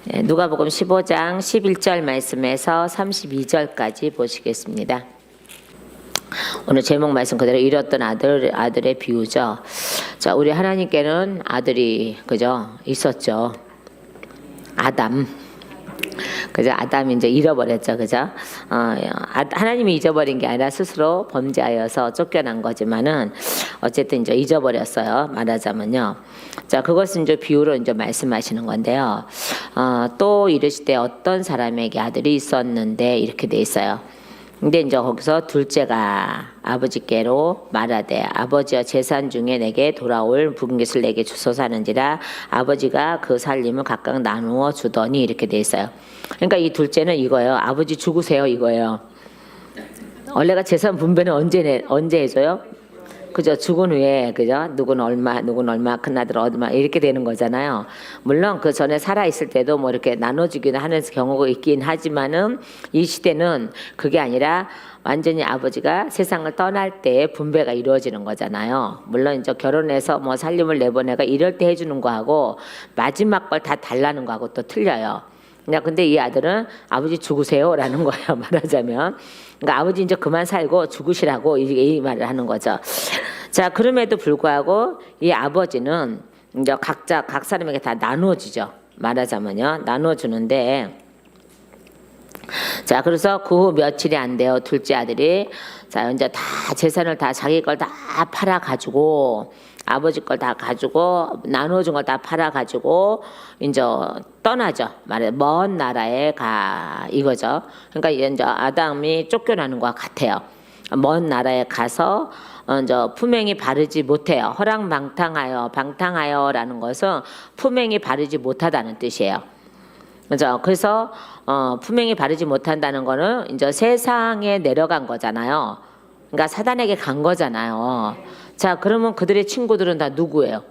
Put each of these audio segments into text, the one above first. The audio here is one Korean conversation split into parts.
누가복음 15장 11절 말씀에서 32절까지 보시겠습니다. 오늘 제목 말씀 그대로 잃었던 아들의 비유죠. 자, 우리 하나님께는 아들이 그죠 있었죠. 아담. 그죠? 아담이 이제 잃어버렸죠. 그죠? 하나님이 잊어버린 게 아니라 스스로 범죄하여서 쫓겨난 거지만은 어쨌든 이제 잊어버렸어요. 말하자면요. 자, 그것은 이제 비유로 이제 말씀하시는 건데요. 또 이르시되 어떤 사람에게 아들이 있었는데 이렇게 돼 있어요. 근데 이제 거기서 둘째가 아버지께로 말하되 아버지여 재산 중에 내게 돌아올 붉은 것을 내게 주소서 하는지라 아버지가 그 살림을 각각 나누어 주더니 이렇게 돼 있어요. 그러니까 이 둘째는 이거예요. 아버지 죽으세요 이거예요. 원래가 재산 분배는 언제 해줘요? 그죠? 죽은 후에 그죠? 누구는 얼마 큰 아들 얼마 이렇게 되는 거잖아요. 물론 그 전에 살아 있을 때도 뭐 이렇게 나눠주기는 하는 경우가 있긴 하지만은 이 시대는 그게 아니라 완전히 아버지가 세상을 떠날 때 분배가 이루어지는 거잖아요. 물론 이제 결혼해서 뭐 살림을 내보내가 이럴 때 해주는 거하고 마지막 걸 다 달라는 거하고 또 틀려요. 근데 이 아들은 아버지 죽으세요라는 거예요. 말하자면. 그러니까 아버지 이제 그만 살고 죽으시라고 이 말을 하는 거죠. 자, 그럼에도 불구하고 이 아버지는 이제 각 사람에게 다 나눠주죠. 말하자면요. 나눠주는데 자, 그래서 그 후 며칠이 안 돼요. 둘째 아들이 자, 이제 다 재산을 다 자기 걸 다 팔아 가지고 아버지 걸 다 가지고 나눠준 걸 다 팔아 가지고 이제 떠나죠. 먼 나라에 가 이거죠. 그러니까 이제 아담이 쫓겨나는 것과 같아요. 먼 나라에 가서 이제 품행이 바르지 못해요. 방탕하여라는 것은 품행이 바르지 못하다는 뜻이에요. 그래서 품행이 바르지 못한다는 거는 이제 세상에 내려간 거잖아요. 그러니까 사단에게 간 거잖아요. 자, 그러면 그들의 친구들은 다 누구예요?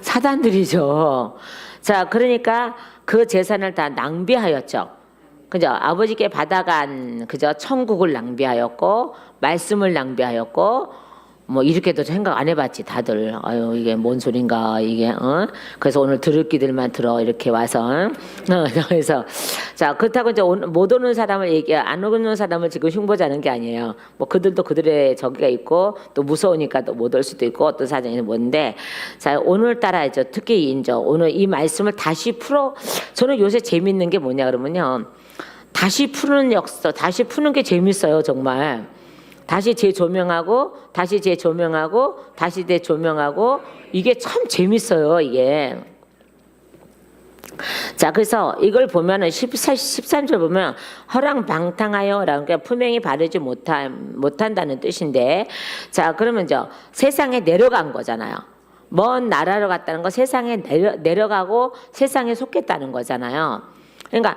사단들이죠. 자, 그러니까 그 재산을 다 낭비하였죠. 그죠? 아버지께 받아간 그죠? 천국을 낭비하였고 말씀을 낭비하였고 뭐 이렇게도 생각 안 해봤지 다들. 아유 이게 뭔 소린가 이게. 그래서 오늘 들을 기들만 들어 이렇게 와서. 그래서 자 그렇다고 이제 못 오는 사람을 안 오는 사람을 지금 흉보자는 게 아니에요. 뭐 그들도 그들의 저기가 있고 또 무서우니까 또 못 올 수도 있고 어떤 사정이 뭔데. 자 오늘따라 이제 특히 이제 오늘 이 말씀을 다시 풀어. 저는 요새 재밌는 게 뭐냐 그러면요. 다시 푸는 다시 푸는 게 재밌어요 정말. 다시 재조명하고 다시 재조명하고 다시 재조명하고 이게 참 재밌어요 이게. 자 그래서 이걸 보면은 13절 보면 허랑방탕하여라는 게 품행이 바르지 못한다는 뜻인데 자 그러면 세상에 내려간 거잖아요. 먼 나라로 갔다는 거 세상에 내려가고 세상에 속했다는 거잖아요. 그러니까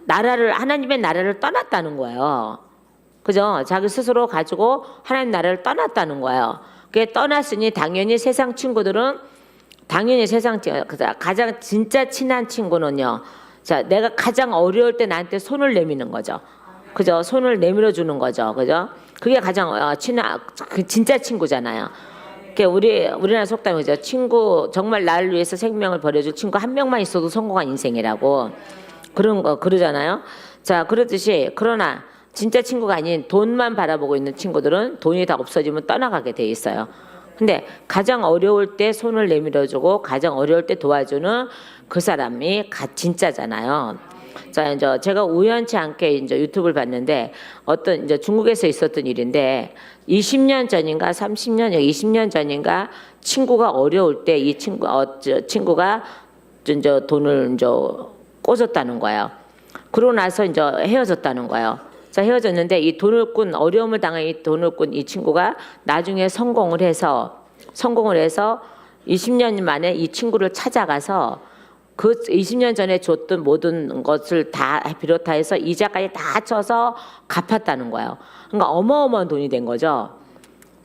하나님의 나라를 떠났다는 거예요. 그죠? 자기 스스로 가지고 하나님 나라를 떠났다는 거예요. 그게 떠났으니 당연히 세상 친구들은 가장 진짜 친한 친구는요. 자, 내가 가장 어려울 때 나한테 손을 내미는 거죠. 그죠? 손을 내밀어 주는 거죠. 그죠? 그게 가장 진짜 친구잖아요. 우리나라 속담이죠. 친구 정말 나를 위해서 생명을 버려줄 친구 한 명만 있어도 성공한 인생이라고 그러잖아요. 자, 그렇듯이 그러나 진짜 친구가 아닌 돈만 바라보고 있는 친구들은 돈이 다 없어지면 떠나가게 돼 있어요. 근데 가장 어려울 때 손을 내밀어주고 가장 어려울 때 도와주는 그 사람이 진짜잖아요. 자, 이제 제가 우연치 않게 이제 유튜브를 봤는데 어떤 이제 중국에서 있었던 일인데 20년 전인가 20년 전인가 친구가 어려울 때 이 친구가 이제 돈을 이제 꽂았다는 거예요. 그러고 나서 이제 헤어졌다는 거예요. 자, 헤어졌는데 이 어려움을 당한 이 돈을 꾼 이 친구가 나중에 성공을 해서 20년 만에 이 친구를 찾아가서 그 20년 전에 줬던 모든 것을 다 비롯해서 이자까지 다 쳐서 갚았다는 거예요. 그러니까 어마어마한 돈이 된 거죠.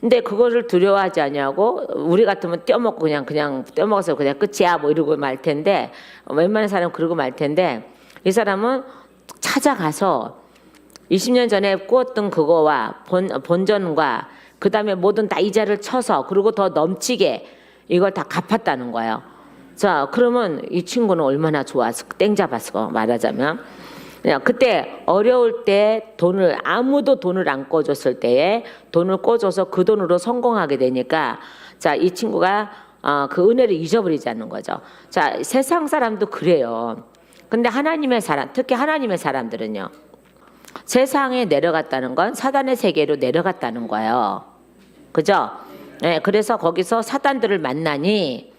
근데 그거를 두려워하지 않냐고 우리 같으면 떼어먹고 그냥 떼어먹어서 그냥 끝이야 뭐 이러고 말 텐데 웬만한 사람은 그러고 말 텐데 이 사람은 찾아가서 20년 전에 꾸었던 그거와 본전과 그 다음에 모든 다 이자를 쳐서 그리고 더 넘치게 이걸 다 갚았다는 거예요. 자, 그러면 이 친구는 얼마나 좋았을, 땡 잡았을 말하자면. 그냥 그때 어려울 때 돈을, 아무도 돈을 안 꿔줬을 때에 돈을 꿔줘서 그 돈으로 성공하게 되니까, 자, 이 친구가 그 은혜를 잊어버리지 않는 거죠. 자, 세상 사람도 그래요. 근데 하나님의 사람, 특히 하나님의 사람들은요, 세상에 내려갔다는 건 사단의 세계로 내려갔다는 거예요. 그죠? 네, 그래서 거기서 사단들을 만나니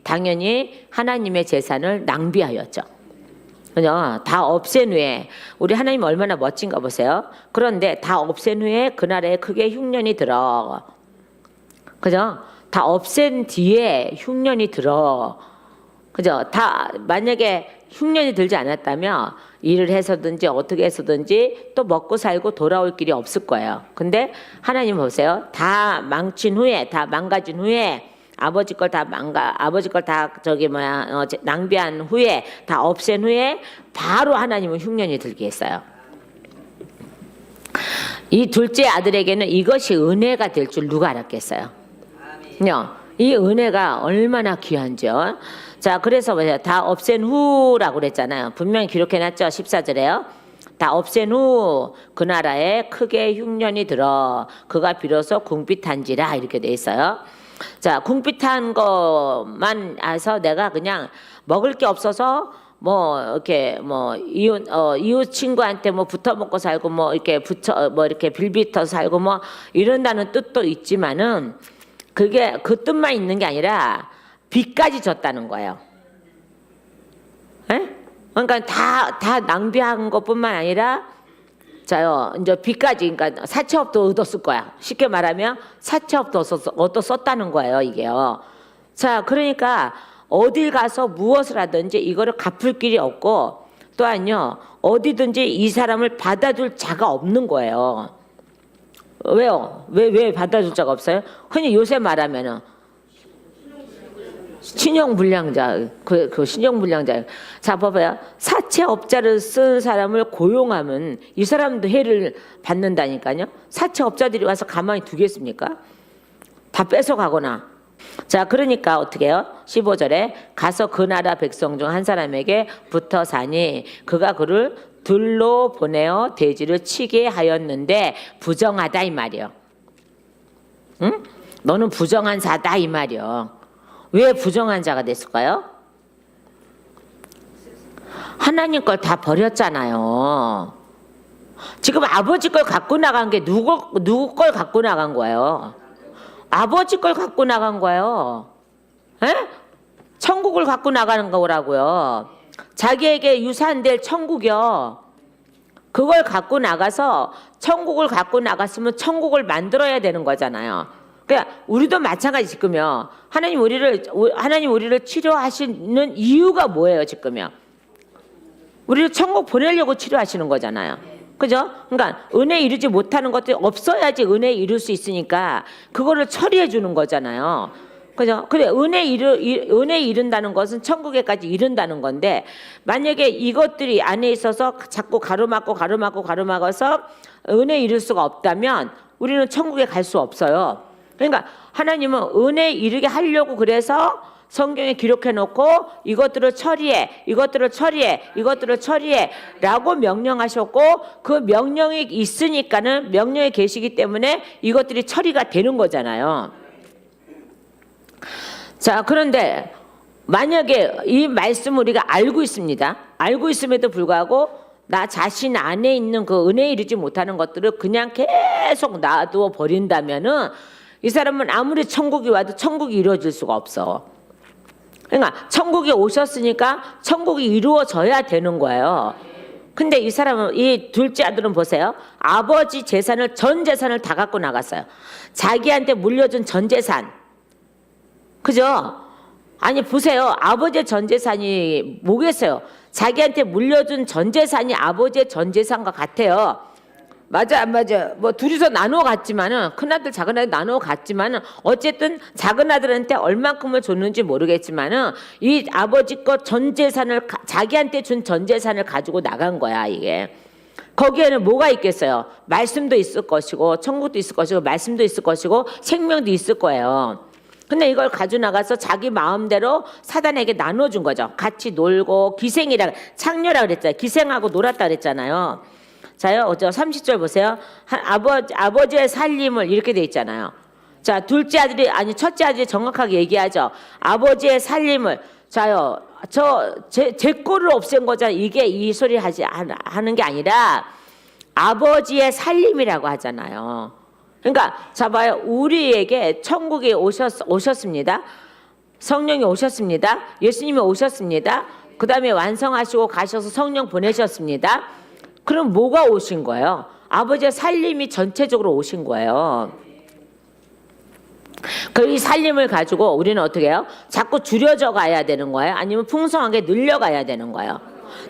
당연히 하나님의 재산을 낭비하였죠. 그죠? 다 없앤 후에, 우리 하나님 얼마나 멋진가 보세요. 그런데 다 없앤 후에 그날에 크게 흉년이 들어. 그죠? 다 없앤 뒤에 흉년이 들어. 그죠? 다 만약에 흉년이 들지 않았다면 일을 해서든지 어떻게 해서든지 또 먹고 살고 돌아올 길이 없을 거예요. 근데 하나님 보세요. 다 망친 후에, 다 망가진 후에, 아버지 걸 다 낭비한 후에, 다 없앤 후에 바로 하나님은 흉년이 들게 했어요. 이 둘째 아들에게는 이것이 은혜가 될 줄 누가 알았겠어요? 이 은혜가 얼마나 귀한지요. 자, 그래서 다 없앤 후라고 그랬잖아요. 분명히 기록해놨죠. 14절에요. 다 없앤 후 그 나라에 크게 흉년이 들어 그가 비로소 궁핍한지라 이렇게 돼 있어요. 자, 궁핍한 것만 해서 내가 그냥 먹을 게 없어서 뭐 이렇게 뭐 이웃 친구한테 뭐 붙어 먹고 살고 뭐 이렇게 이렇게 빌비터 살고 뭐 이런다는 뜻도 있지만은 그게 그 뜻만 있는 게 아니라 빚까지 졌다는 거예요. 에? 그러니까 다 낭비한 것뿐만 아니라 자요, 이제 빚까지, 그러니까 사채업도 얻었을 거야. 쉽게 말하면 사채업도 얻었었다는 거예요, 이게요. 자, 그러니까 어딜 가서 무엇을 하든지 이거를 갚을 길이 없고, 또한요, 어디든지 이 사람을 받아줄 자가 없는 거예요. 왜요? 왜 받아줄 자가 없어요? 흔히 요새 말하면은 신용불량자, 그 신용불량자. 자, 봐봐요. 사채업자를 쓴 사람을 고용하면 이 사람도 해를 받는다니까요. 사채업자들이 와서 가만히 두겠습니까? 다 뺏어가거나. 자, 그러니까 어떻게 해요? 15절에 가서 그 나라 백성 중 한 사람에게 붙어 사니 그가 그를 들로 보내어 돼지를 치게 하였는데 부정하다 이 말이요. 응? 너는 부정한 자다 이 말이요. 왜 부정한 자가 됐을까요? 하나님 걸 다 버렸잖아요. 지금 아버지 걸 갖고 나간 게 누구 걸 갖고 나간 거예요? 아버지 걸 갖고 나간 거예요. 에? 천국을 갖고 나가는 거라고요. 자기에게 유산될 천국이요. 그걸 갖고 나가서 천국을 갖고 나갔으면 천국을 만들어야 되는 거잖아요. 그러니까 우리도 마찬가지 지금요. 하나님 우리를 치료하시는 이유가 뭐예요, 지금요? 우리를 천국 보내려고 치료하시는 거잖아요. 그죠? 그러니까 은혜 이루지 못하는 것들이 없어야지 은혜 이룰 수 있으니까 그거를 처리해 주는 거잖아요. 그죠? 그래, 은혜 이룬다는 것은 천국에까지 이룬다는 건데, 만약에 이것들이 안에 있어서 자꾸 가로막아서 은혜 이룰 수가 없다면 우리는 천국에 갈 수 없어요. 그러니까 하나님은 은혜 이루게 하려고 그래서 성경에 기록해 놓고 이것들을 처리해 라고 명령하셨고, 그 명령이 있으니까는 명령에 계시기 때문에 이것들이 처리가 되는 거잖아요. 자, 그런데 만약에 이 말씀을 우리가 알고 있습니다. 알고 있음에도 불구하고 나 자신 안에 있는 그 은혜 이루지 못하는 것들을 그냥 계속 놔두어 버린다면은 이 사람은 아무리 천국이 와도 천국이 이루어질 수가 없어. 그러니까 천국에 오셨으니까 천국이 이루어져야 되는 거예요. 근데 이 사람은, 이 둘째 아들은 보세요. 아버지 재산을, 전 재산을 다 갖고 나갔어요. 자기한테 물려준 전 재산. 그죠? 아니 보세요. 아버지의 전 재산이 뭐겠어요? 자기한테 물려준 전 재산이 아버지의 전 재산과 같아요. 맞아 안 맞아? 뭐 둘이서 나누어 갔지만은, 큰아들 작은아들 나누어 갔지만은 어쨌든 작은아들한테 얼만큼을 줬는지 모르겠지만은 이 아버지 것 전 재산을, 자기한테 준 전 재산을 가지고 나간 거야. 이게 거기에는 뭐가 있겠어요? 말씀도 있을 것이고 천국도 있을 것이고 말씀도 있을 것이고 생명도 있을 거예요. 근데 이걸 가지고 나가서 자기 마음대로 사단에게 나눠준 거죠. 같이 놀고 기생이라 창녀라 그랬잖아요. 기생하고 놀았다 그랬잖아요. 자요, 저 30절 보세요. 아버지의 살림을 이렇게 돼 있잖아요. 자, 둘째 아들이 아니 첫째 아들이 정확하게 얘기하죠. 아버지의 살림을 자요, 제 꼴을 없앤 거잖아요. 이게 이 소리 하는 게 아니라 아버지의 살림이라고 하잖아요. 그러니까 자 봐요. 우리에게 천국에 오셨습니다. 성령이 오셨습니다. 예수님이 오셨습니다. 그 다음에 완성하시고 가셔서 성령 보내셨습니다. 그럼 뭐가 오신 거예요? 아버지의 살림이 전체적으로 오신 거예요. 그 이 살림을 가지고 우리는 어떻게 해요? 자꾸 줄여져 가야 되는 거예요? 아니면 풍성하게 늘려가야 되는 거예요?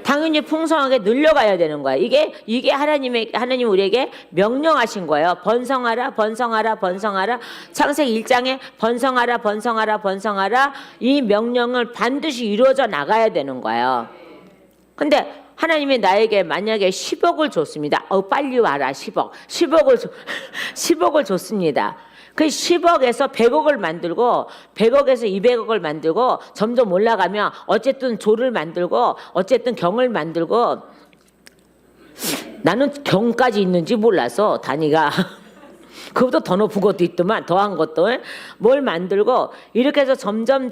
당연히 풍성하게 늘려가야 되는 거예요. 이게 하나님 우리에게 명령하신 거예요. 번성하라, 번성하라, 번성하라. 창세기 1장에 번성하라, 번성하라, 번성하라. 이 명령을 반드시 이루어져 나가야 되는 거예요. 근데 하나님이 나에게 만약에 10억을 줬습니다. 빨리 와라, 10억을 줬습니다. 그 10억에서 100억을 만들고 100억에서 200억을 만들고 점점 올라가면 어쨌든 조를 만들고 어쨌든 경을 만들고 나는 경까지 있는지 몰라서 단위가 그것도 더 높은 것도 있더만 더한 것도 뭘 만들고 이렇게 해서 점점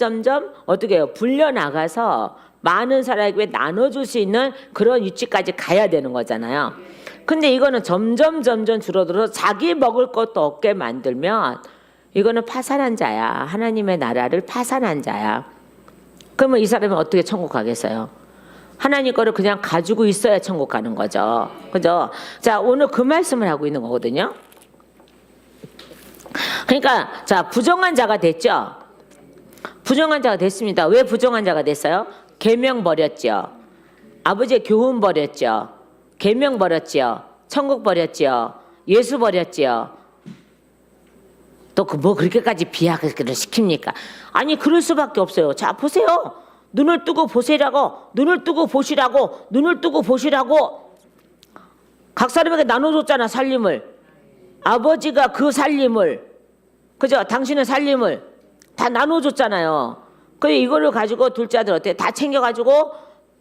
어떻게 해요? 불려나가서 많은 사람에게 나눠줄 수 있는 그런 위치까지 가야 되는 거잖아요. 근데 이거는 점점 줄어들어서 자기 먹을 것도 없게 만들면 이거는 파산한 자야. 하나님의 나라를 파산한 자야. 그러면 이 사람은 어떻게 천국 가겠어요? 하나님 거를 그냥 가지고 있어야 천국 가는 거죠. 그죠? 자, 오늘 그 말씀을 하고 있는 거거든요. 그러니까 자, 부정한 자가 됐죠. 부정한 자가 됐습니다. 왜 부정한 자가 됐어요? 계명 버렸죠. 아버지의 교훈 버렸죠. 계명 버렸죠. 천국 버렸죠. 예수 버렸죠. 또 뭐 그렇게까지 비하를 시킵니까? 아니 그럴 수밖에 없어요. 자 보세요. 눈을 뜨고 보시라고. 눈을 뜨고 보시라고. 눈을 뜨고 보시라고. 각 사람에게 나눠줬잖아 살림을. 아버지가 그 살림을 그죠? 당신의 살림을 다 나눠줬잖아요. 그래 이거를 가지고 둘째 아들 어때? 다 챙겨가지고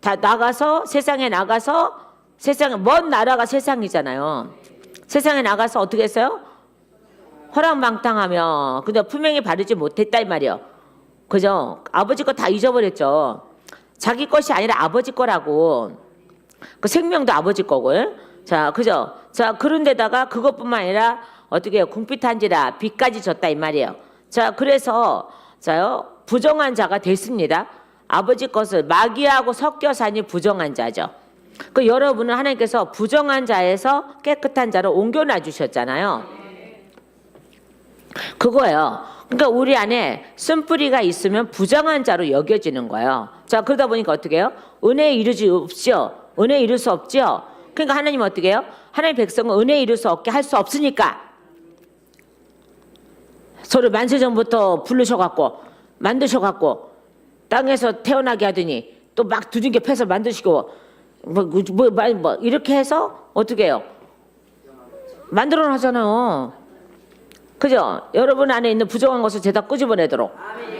다 나가서 세상에 나가서 세상에 먼 나라가 세상이잖아요. 세상에 나가서 어떻게 했어요? 허랑방탕하며 그냥 품행이 바르지 못했다 이 말이요. 그죠? 아버지 거 다 잊어버렸죠. 자기 것이 아니라 아버지 거라고. 그 생명도 아버지 거고. 자, 그죠? 자, 그런데다가 그것뿐만 아니라 어떻게 해요? 궁핍한지라 빚까지 졌다 이 말이에요. 자, 그래서 자요 부정한 자가 됐습니다. 아버지 것을 마귀하고 섞여 사니 부정한 자죠. 그 여러분은 하나님께서 부정한 자에서 깨끗한 자로 옮겨놔 주셨잖아요. 그거예요. 그러니까 우리 안에 쓴뿌리가 있으면 부정한 자로 여겨지는 거예요. 자, 그러다 보니까 어떻게 해요? 은혜에 이룰 수 없죠. 은혜에 이룰 수 없죠. 그러니까 하나님은 어떻게 해요? 하나님 백성은 은혜에 이룰 수 없게 할 수 없으니까 서로 만세전부터 부르셔갖고 만드셔갖고 땅에서 태어나게 하더니 또 막 두둥겨 패서 만드시고 뭐 이렇게 해서 어떻게 해요? 만들어 놨잖아요. 그죠? 여러분 안에 있는 부정한 것을 죄다 끄집어내도록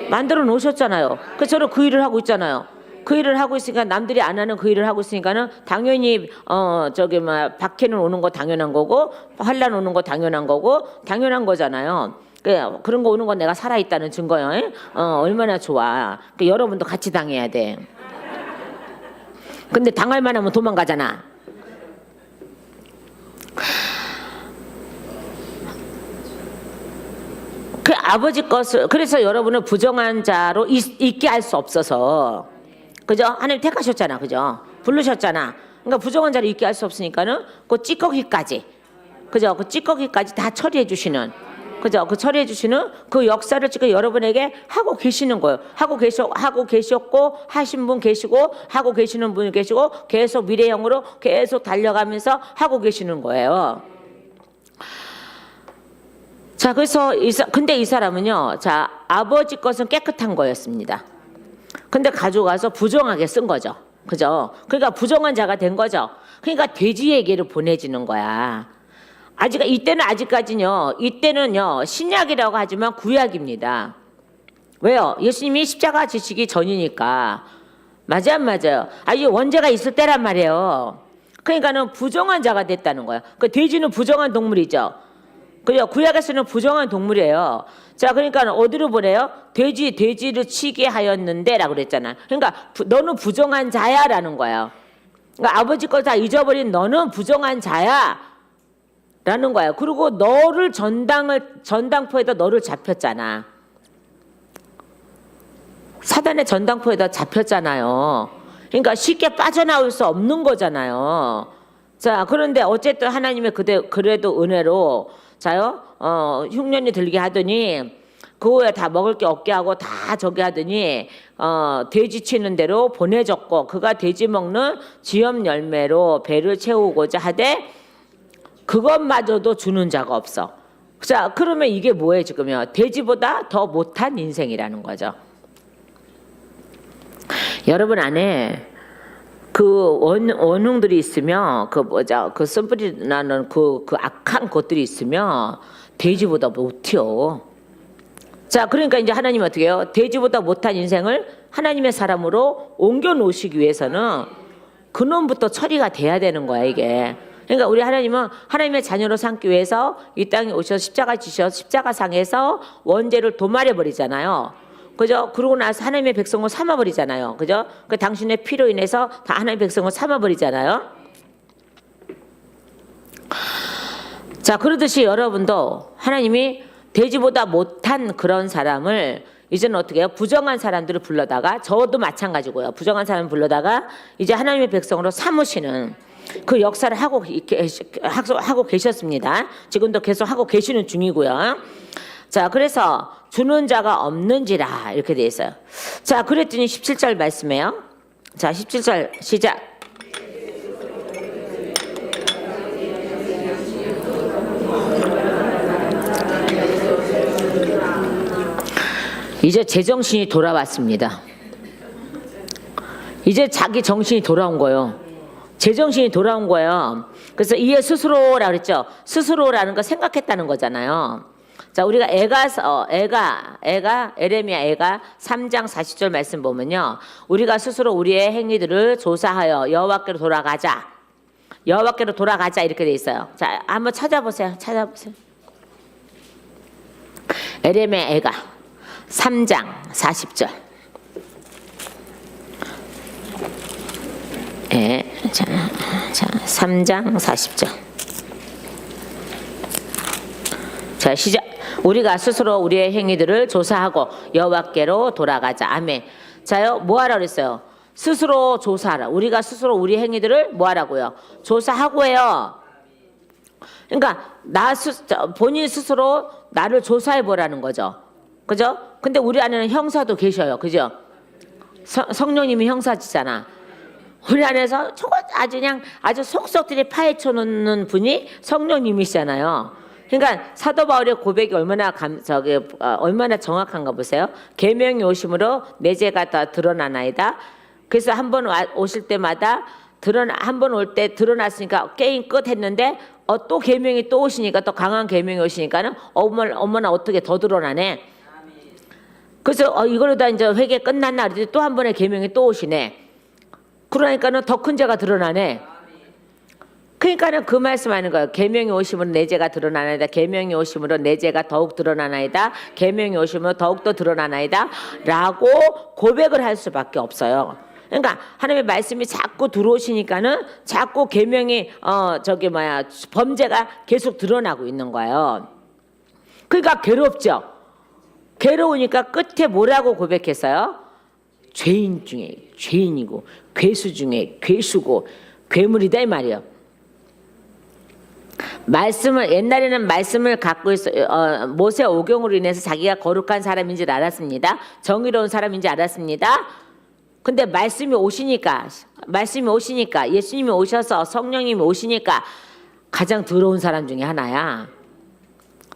만들어 놓으셨잖아요. 그래서 저는 그 일을 하고 있잖아요. 그 일을 하고 있으니까 남들이 안 하는 그 일을 하고 있으니까는 당연히 박해는 오는 거 당연한 거고 환란 오는 거 당연한 거고 당연한 거잖아요. 그런 거 오는 건 내가 살아있다는 증거예요. 얼마나 좋아. 여러분도 같이 당해야 돼. 근데 당할 만하면 도망가잖아. 그 아버지 것을 그래서 여러분을 부정한 자로 있게 할 수 없어서 그죠? 하나님 택하셨잖아, 그죠? 부르셨잖아. 그러니까 부정한 자로 있게 할 수 없으니까는 그 찌꺼기까지 그죠? 그 찌꺼기까지 다 처리해 주시는 그죠? 그 처리해 주시는 그 역사를 지금 여러분에게 하고 계시는 거예요. 하고 계셨고 하신 분 계시고 하고 계시는 분 계시고 계속 미래형으로 계속 달려가면서 하고 계시는 거예요. 자, 그래서 근데 이 사람은요, 자, 아버지 것은 깨끗한 거였습니다. 근데 가져가서 부정하게 쓴 거죠. 그죠? 그러니까 부정한 자가 된 거죠. 그러니까 돼지에게로 보내지는 거야. 이때는요, 신약이라고 하지만 구약입니다. 왜요? 예수님이 십자가 지시기 전이니까. 맞아요, 안 맞아요? 이 원죄가 있을 때란 말이에요. 그러니까는 부정한 자가 됐다는 거예요. 그 돼지는 부정한 동물이죠. 그죠? 구약에서는 부정한 동물이에요. 자, 그러니까 어디로 보내요? 돼지를 치게 하였는데라고 그랬잖아. 그러니까 너는 부정한 자야라는 거예요. 그러니까 아버지 걸 다 잊어버린 너는 부정한 자야라는 거예요. 그리고 너를 전당포에다 너를 잡혔잖아. 사단의 전당포에다 잡혔잖아요. 그러니까 쉽게 빠져나올 수 없는 거잖아요. 자, 그런데 어쨌든 하나님의 그래도 은혜로 자요, 흉년이 들게 하더니 그 후에 다 먹을 게 없게 하고 다 저기 하더니 돼지 치는 대로 보내줬고 그가 돼지 먹는 지엽 열매로 배를 채우고자 하되 그것마저도 주는 자가 없어. 자, 그러면 이게 뭐예요 지금요? 돼지보다 더 못한 인생이라는 거죠. 여러분 안에 그 원흉들이 있으면 그 쓴뿌리 나는 그 악한 것들이 있으면 돼지보다 못해요. 자, 그러니까 이제 하나님 어떻게 해요? 돼지보다 못한 인생을 하나님의 사람으로 옮겨 놓으시기 위해서는 그놈부터 처리가 돼야 되는 거야 이게. 그러니까 우리 하나님은 하나님의 자녀로 삼기 위해서 이 땅에 오셔서 십자가 지셔서 십자가상에서 원죄를 도말해 버리잖아요. 그죠? 그러고 나서 하나님의 백성을 삼아버리잖아요. 그죠? 그 당신의 피로 인해서 다 하나님의 백성을 삼아버리잖아요. 자, 그러듯이 여러분도 하나님이 돼지보다 못한 그런 사람을 이제는 어떻게 해요? 부정한 사람들을 불러다가 저도 마찬가지고요. 부정한 사람을 불러다가 이제 하나님의 백성으로 삼으시는 그 역사를 하고 계셨습니다. 지금도 계속 하고 계시는 중이고요. 자, 그래서 주는 자가 없는지라 이렇게 돼 있어요. 자, 그랬더니 17절 말씀해요. 자, 17절 시작. 이제 제정신이 돌아왔습니다. 이제 자기 정신이 돌아온 거예요. 제정신이 돌아온 거예요. 그래서 이에 스스로라 그랬죠. 스스로라는 거 생각했다는 거잖아요. 자, 우리가 에레미야 애가 3장 40절 말씀 보면요. 우리가 스스로 우리의 행위들을 조사하여 여호와께로 돌아가자. 여호와께로 돌아가자 이렇게 돼 있어요. 자, 한번 찾아보세요. 에레미야 애가 3장 40절. 자, 3장 40절. 자, 시작. 우리가 스스로 우리의 행위들을 조사하고 여호와께로 돌아가자. 아멘. 자요, 뭐 하라 그랬어요? 스스로 조사하라. 우리가 스스로 우리 행위들을 뭐 하라고요? 조사하고 해요. 그러니까 본인 스스로 나를 조사해 보라는 거죠. 그죠? 근데 우리 안에는 형사도 계셔요. 그죠? 성령님이 형사지잖아. 우리 안에서 아주 속속들이 파헤쳐 놓는 분이 성령님이시잖아요. 그러니까 사도 바울의 고백이 얼마나 정확한가 보세요. 계명이 오심으로 내 죄가 다 드러나나이다. 그래서 한 번 오실 때마다 한 번 올 때 드러났으니까 게임 끝 했는데 또 계명이 또 오시니까 또 강한 계명이 오시니까는 어머나 어떻게 더 드러나네. 그래서 이걸로 다 이제 회개 끝났나 그랬더니 또 한 번의 계명이 또 오시네. 그러니까는 더 큰 죄가 드러나네. 그러니까는 그 말씀하는 거예요. 계명이 오심으로 내 죄가 드러나나이다. 계명이 오심으로 내 죄가 더욱 드러나나이다. 계명이 오심으로 더욱 더 드러나나이다. 라고 고백을 할 수밖에 없어요. 그러니까 하나님의 말씀이 자꾸 들어오시니까는 자꾸 계명이 범죄가 계속 드러나고 있는 거예요. 그러니까 괴롭죠. 괴로우니까 끝에 뭐라고 고백했어요? 죄인 중에 죄인이고 괴수 중에 괴수고 괴물이다 이 말이에요. 옛날에는 말씀을 갖고 모세 오경으로 인해서 자기가 거룩한 사람인 줄 알았습니다. 정의로운 사람인 줄 알았습니다. 근데 말씀이 오시니까 예수님이 오셔서 성령님이 오시니까 가장 더러운 사람 중에 하나야.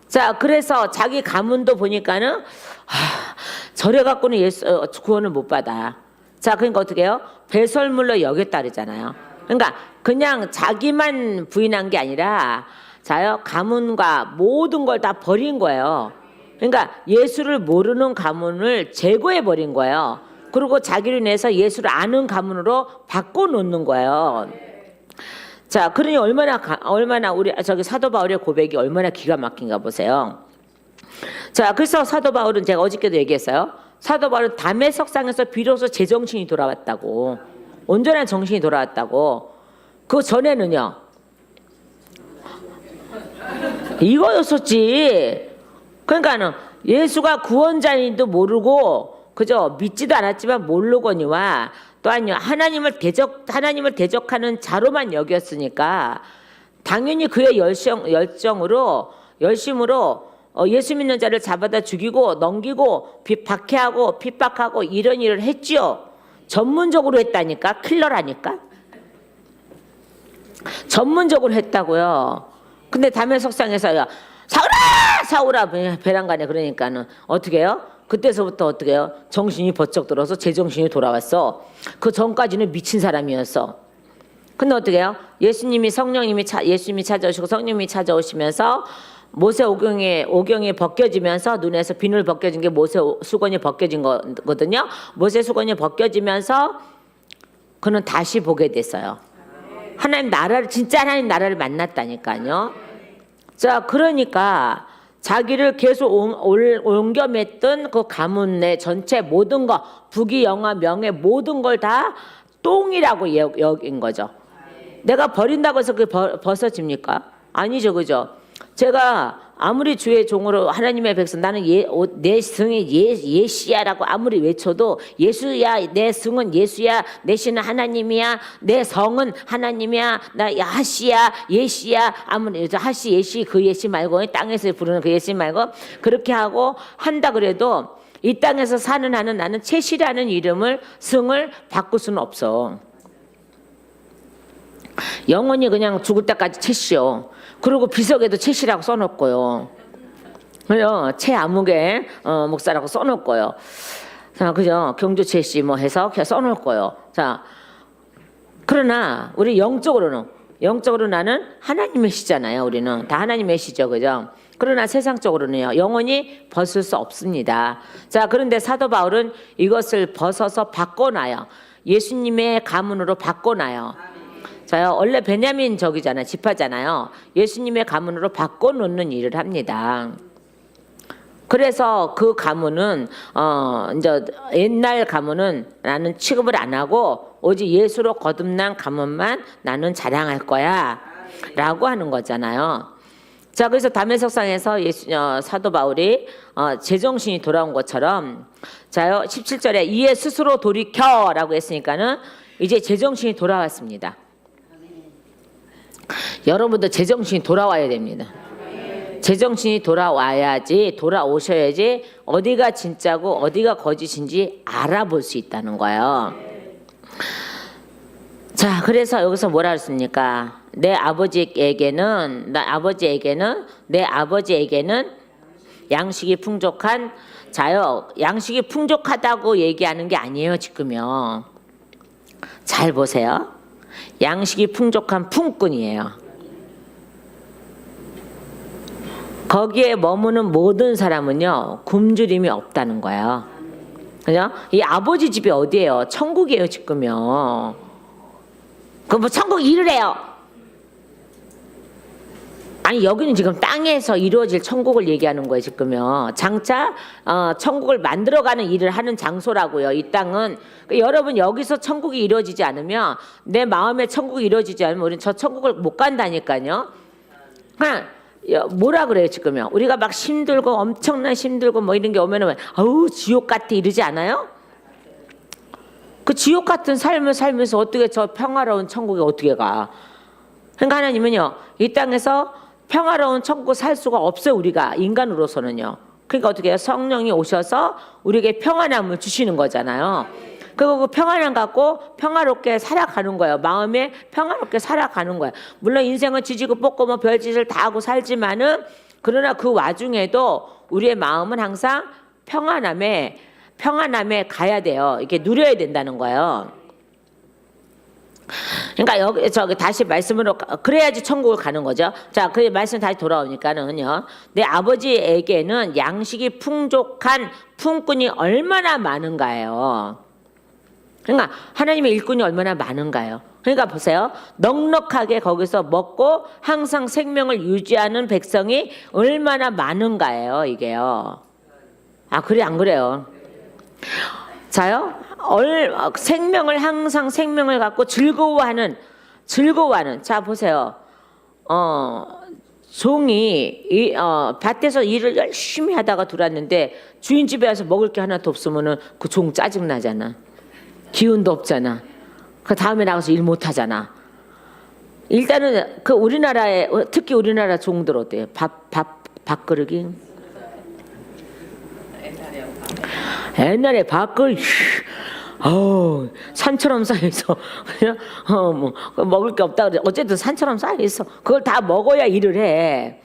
자, 그래서 자기 가문도 보니까는 저래 갖고는 구원을 못 받아. 자, 그러니까 어떻게 해요? 배설물로 여겼다 그러잖아요. 그러니까 그냥 자기만 부인한 게 아니라 자요, 가문과 모든 걸 다 버린 거예요. 그러니까 예수를 모르는 가문을 제거해 버린 거예요. 그리고 자기를 내서 예수를 아는 가문으로 바꿔놓는 거예요. 자, 그러니 얼마나 우리 저기 사도 바울의 고백이 얼마나 기가 막힌가 보세요. 자, 그래서 사도 바울은 제가 어저께도 얘기했어요. 사도 바울은 담의 석상에서 비로소 제정신이 돌아왔다고, 온전한 정신이 돌아왔다고. 그 전에는요, 이거였었지. 그러니까는 예수가 구원자인도 모르고 그저 믿지도 않았지만 모르거니와 또한요 하나님을 대적하는 자로만 여겼으니까 당연히 그의 열심으로 예수 믿는 자를 잡아다 죽이고 넘기고 박해하고 핍박하고 이런 일을 했지요. 전문적으로 했다니까. 킬러라니까. 전문적으로 했다고요. 근데 담의 석상에서 사울아 베란간에 그러니까는 어떻게 해요? 그때서부터 어떻게 해요? 정신이 번쩍 들어서 제정신이 돌아왔어. 그 전까지는 미친 사람이었어. 근데 어떻게 해요? 예수님이 찾아오시고 성령님이 찾아오시면서 모세 오경이 벗겨지면서 눈에서 비늘 벗겨진 게 모세 수건이 벗겨진 거거든요. 모세 수건이 벗겨지면서 그는 다시 보게 됐어요. 진짜 하나님 나라를 만났다니까요. 자, 그러니까 자기를 계속 옮겨맸던 그 가문 내 전체 모든 거, 부귀, 영화, 명예 모든 걸 다 똥이라고 여긴 거죠. 내가 버린다고 해서 그게 벗어집니까? 아니죠, 그죠? 제가 아무리 주의 종으로 하나님의 백성, 나는 내 승이 예시야라고 아무리 외쳐도 예수야, 내 승은 예수야, 내 신은 하나님이야, 내 성은 하나님이야, 나 하시야, 예시야, 아무리 하시, 예시 그 예시 말고 땅에서 부르는 그 예시 말고 그렇게 하고 한다 그래도 이 땅에서 사는 나는 채시라는 승을 바꿀 수는 없어. 영원히 그냥 죽을 때까지 채시요. 그리고 비석에도 채시라고 써놓고요. 그래요. 채아무개 목사라고 써놓고요. 자, 그죠? 경주채시 뭐 해서 써놓을 거요. 자, 그러나 우리 영적으로 나는 하나님의 시잖아요. 우리는 다 하나님의 시죠, 그죠? 그러나 세상적으로는요, 영원히 벗을 수 없습니다. 자, 그런데 사도 바울은 이것을 벗어서 바꿔놔요. 예수님의 가문으로 바꿔놔요. 자요, 원래 베냐민 지파잖아요. 예수님의 가문으로 바꿔놓는 일을 합니다. 그래서 그 가문은 이제 옛날 가문은 나는 취급을 안 하고 오직 예수로 거듭난 가문만 나는 자랑할 거야라고 하는 거잖아요. 자, 그래서 담의 석상에서 사도 바울이 제정신이 돌아온 것처럼 자요, 17절에 이에 스스로 돌이켜라고 했으니까는 이제 제정신이 돌아왔습니다. 여러분도 제정신이 돌아와야 됩니다. 제정신이 돌아오셔야지 어디가 진짜고 어디가 거짓인지 알아볼 수 있다는 거예요. 자, 그래서 여기서 뭐라 했습니까? 내 아버지에게는 양식이 풍족한 자요. 양식이 풍족하다고 얘기하는 게 아니에요, 지금요. 잘 보세요. 양식이 풍족한 품꾼이에요. 거기에 머무는 모든 사람은요, 굶주림이 없다는 거예요. 그죠? 이 아버지 집이 어디예요? 천국이에요, 지금요. 그 뭐 천국 일을 해요. 아니, 여기는 지금 땅에서 이루어질 천국을 얘기하는 거예요, 지금요. 장차 천국을 만들어가는 일을 하는 장소라고요. 이 땅은. 그러니까 여러분, 여기서 천국이 이루어지지 않으면, 내 마음에 천국이 이루어지지 않으면 우리는 저 천국을 못 간다니까요. 뭐라 그래요, 지금요? 우리가 막 엄청난 힘들고 뭐 이런 게 오면은 아우 지옥 같아 이러지 않아요? 그 지옥 같은 삶을 살면서 어떻게 저 평화로운 천국에 어떻게 가? 그러니까 하나님은요, 이 땅에서 평화로운 천국 살 수가 없어요, 우리가 인간으로서는요. 그러니까 어떻게 해요? 성령이 오셔서 우리에게 평안함을 주시는 거잖아요. 그리고 그 평안함 갖고 평화롭게 살아가는 거예요. 마음에 평화롭게 살아가는 거예요. 물론 인생은 지지고 볶고 뭐 별짓을 다 하고 살지만은, 그러나 그 와중에도 우리의 마음은 항상 평안함에 가야 돼요. 이렇게 누려야 된다는 거예요. 그러니까 여기 저기 다시 말씀으로 그래야지 천국을 가는 거죠. 자, 그 말씀 다시 돌아오니까는요. 내 아버지에게는 양식이 풍족한 품꾼이 얼마나 많은가요? 그러니까 하나님의 일꾼이 얼마나 많은가요? 그러니까 보세요. 넉넉하게 거기서 먹고 항상 생명을 유지하는 백성이 얼마나 많은가요, 이게요. 아, 그래 안 그래요? 자요. 생명을 항상 생명을 갖고 즐거워하는 자 보세요. 종이 밭에서 일을 열심히 하다가 들어왔는데 주인 집에 와서 먹을 게 하나도 없으면은 그 종 짜증 나잖아. 기운도 없잖아. 그 다음에 나가서 일 못 하잖아. 일단은 그 우리나라에 특히 우리나라 종들 어때요? 밥그릇이 옛날에 밥그릇 산처럼 쌓여있어. 그냥 뭐 먹을 게 없다 그래. 어쨌든 산처럼 쌓여있어. 그걸 다 먹어야 일을 해.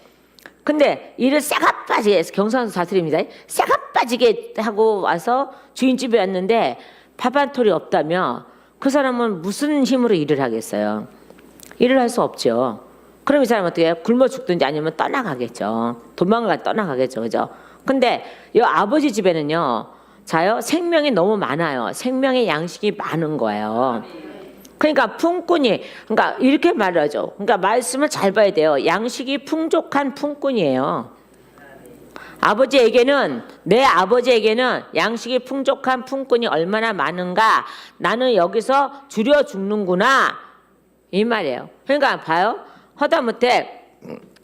근데 일을 싹 빠지게 경상도 사투리입니다. 싹 빠지게 하고 와서 주인집에 왔는데 밥 한 톨이 없다며 그 사람은 무슨 힘으로 일을 하겠어요? 일을 할 수 없죠. 그럼 이 사람 어떻게 해요? 굶어 죽든지 아니면 떠나가겠죠. 떠나가겠죠. 그죠? 근데 이 아버지 집에는요. 자요. 생명이 너무 많아요. 생명의 양식이 많은 거예요. 그러니까 품꾼이 그러니까 이렇게 말하죠. 그러니까 말씀을 잘 봐야 돼요. 양식이 풍족한 품꾼이에요. 내 아버지에게는 양식이 풍족한 품꾼이 얼마나 많은가 나는 여기서 줄여 죽는구나 이 말이에요. 그러니까 봐요. 하다못해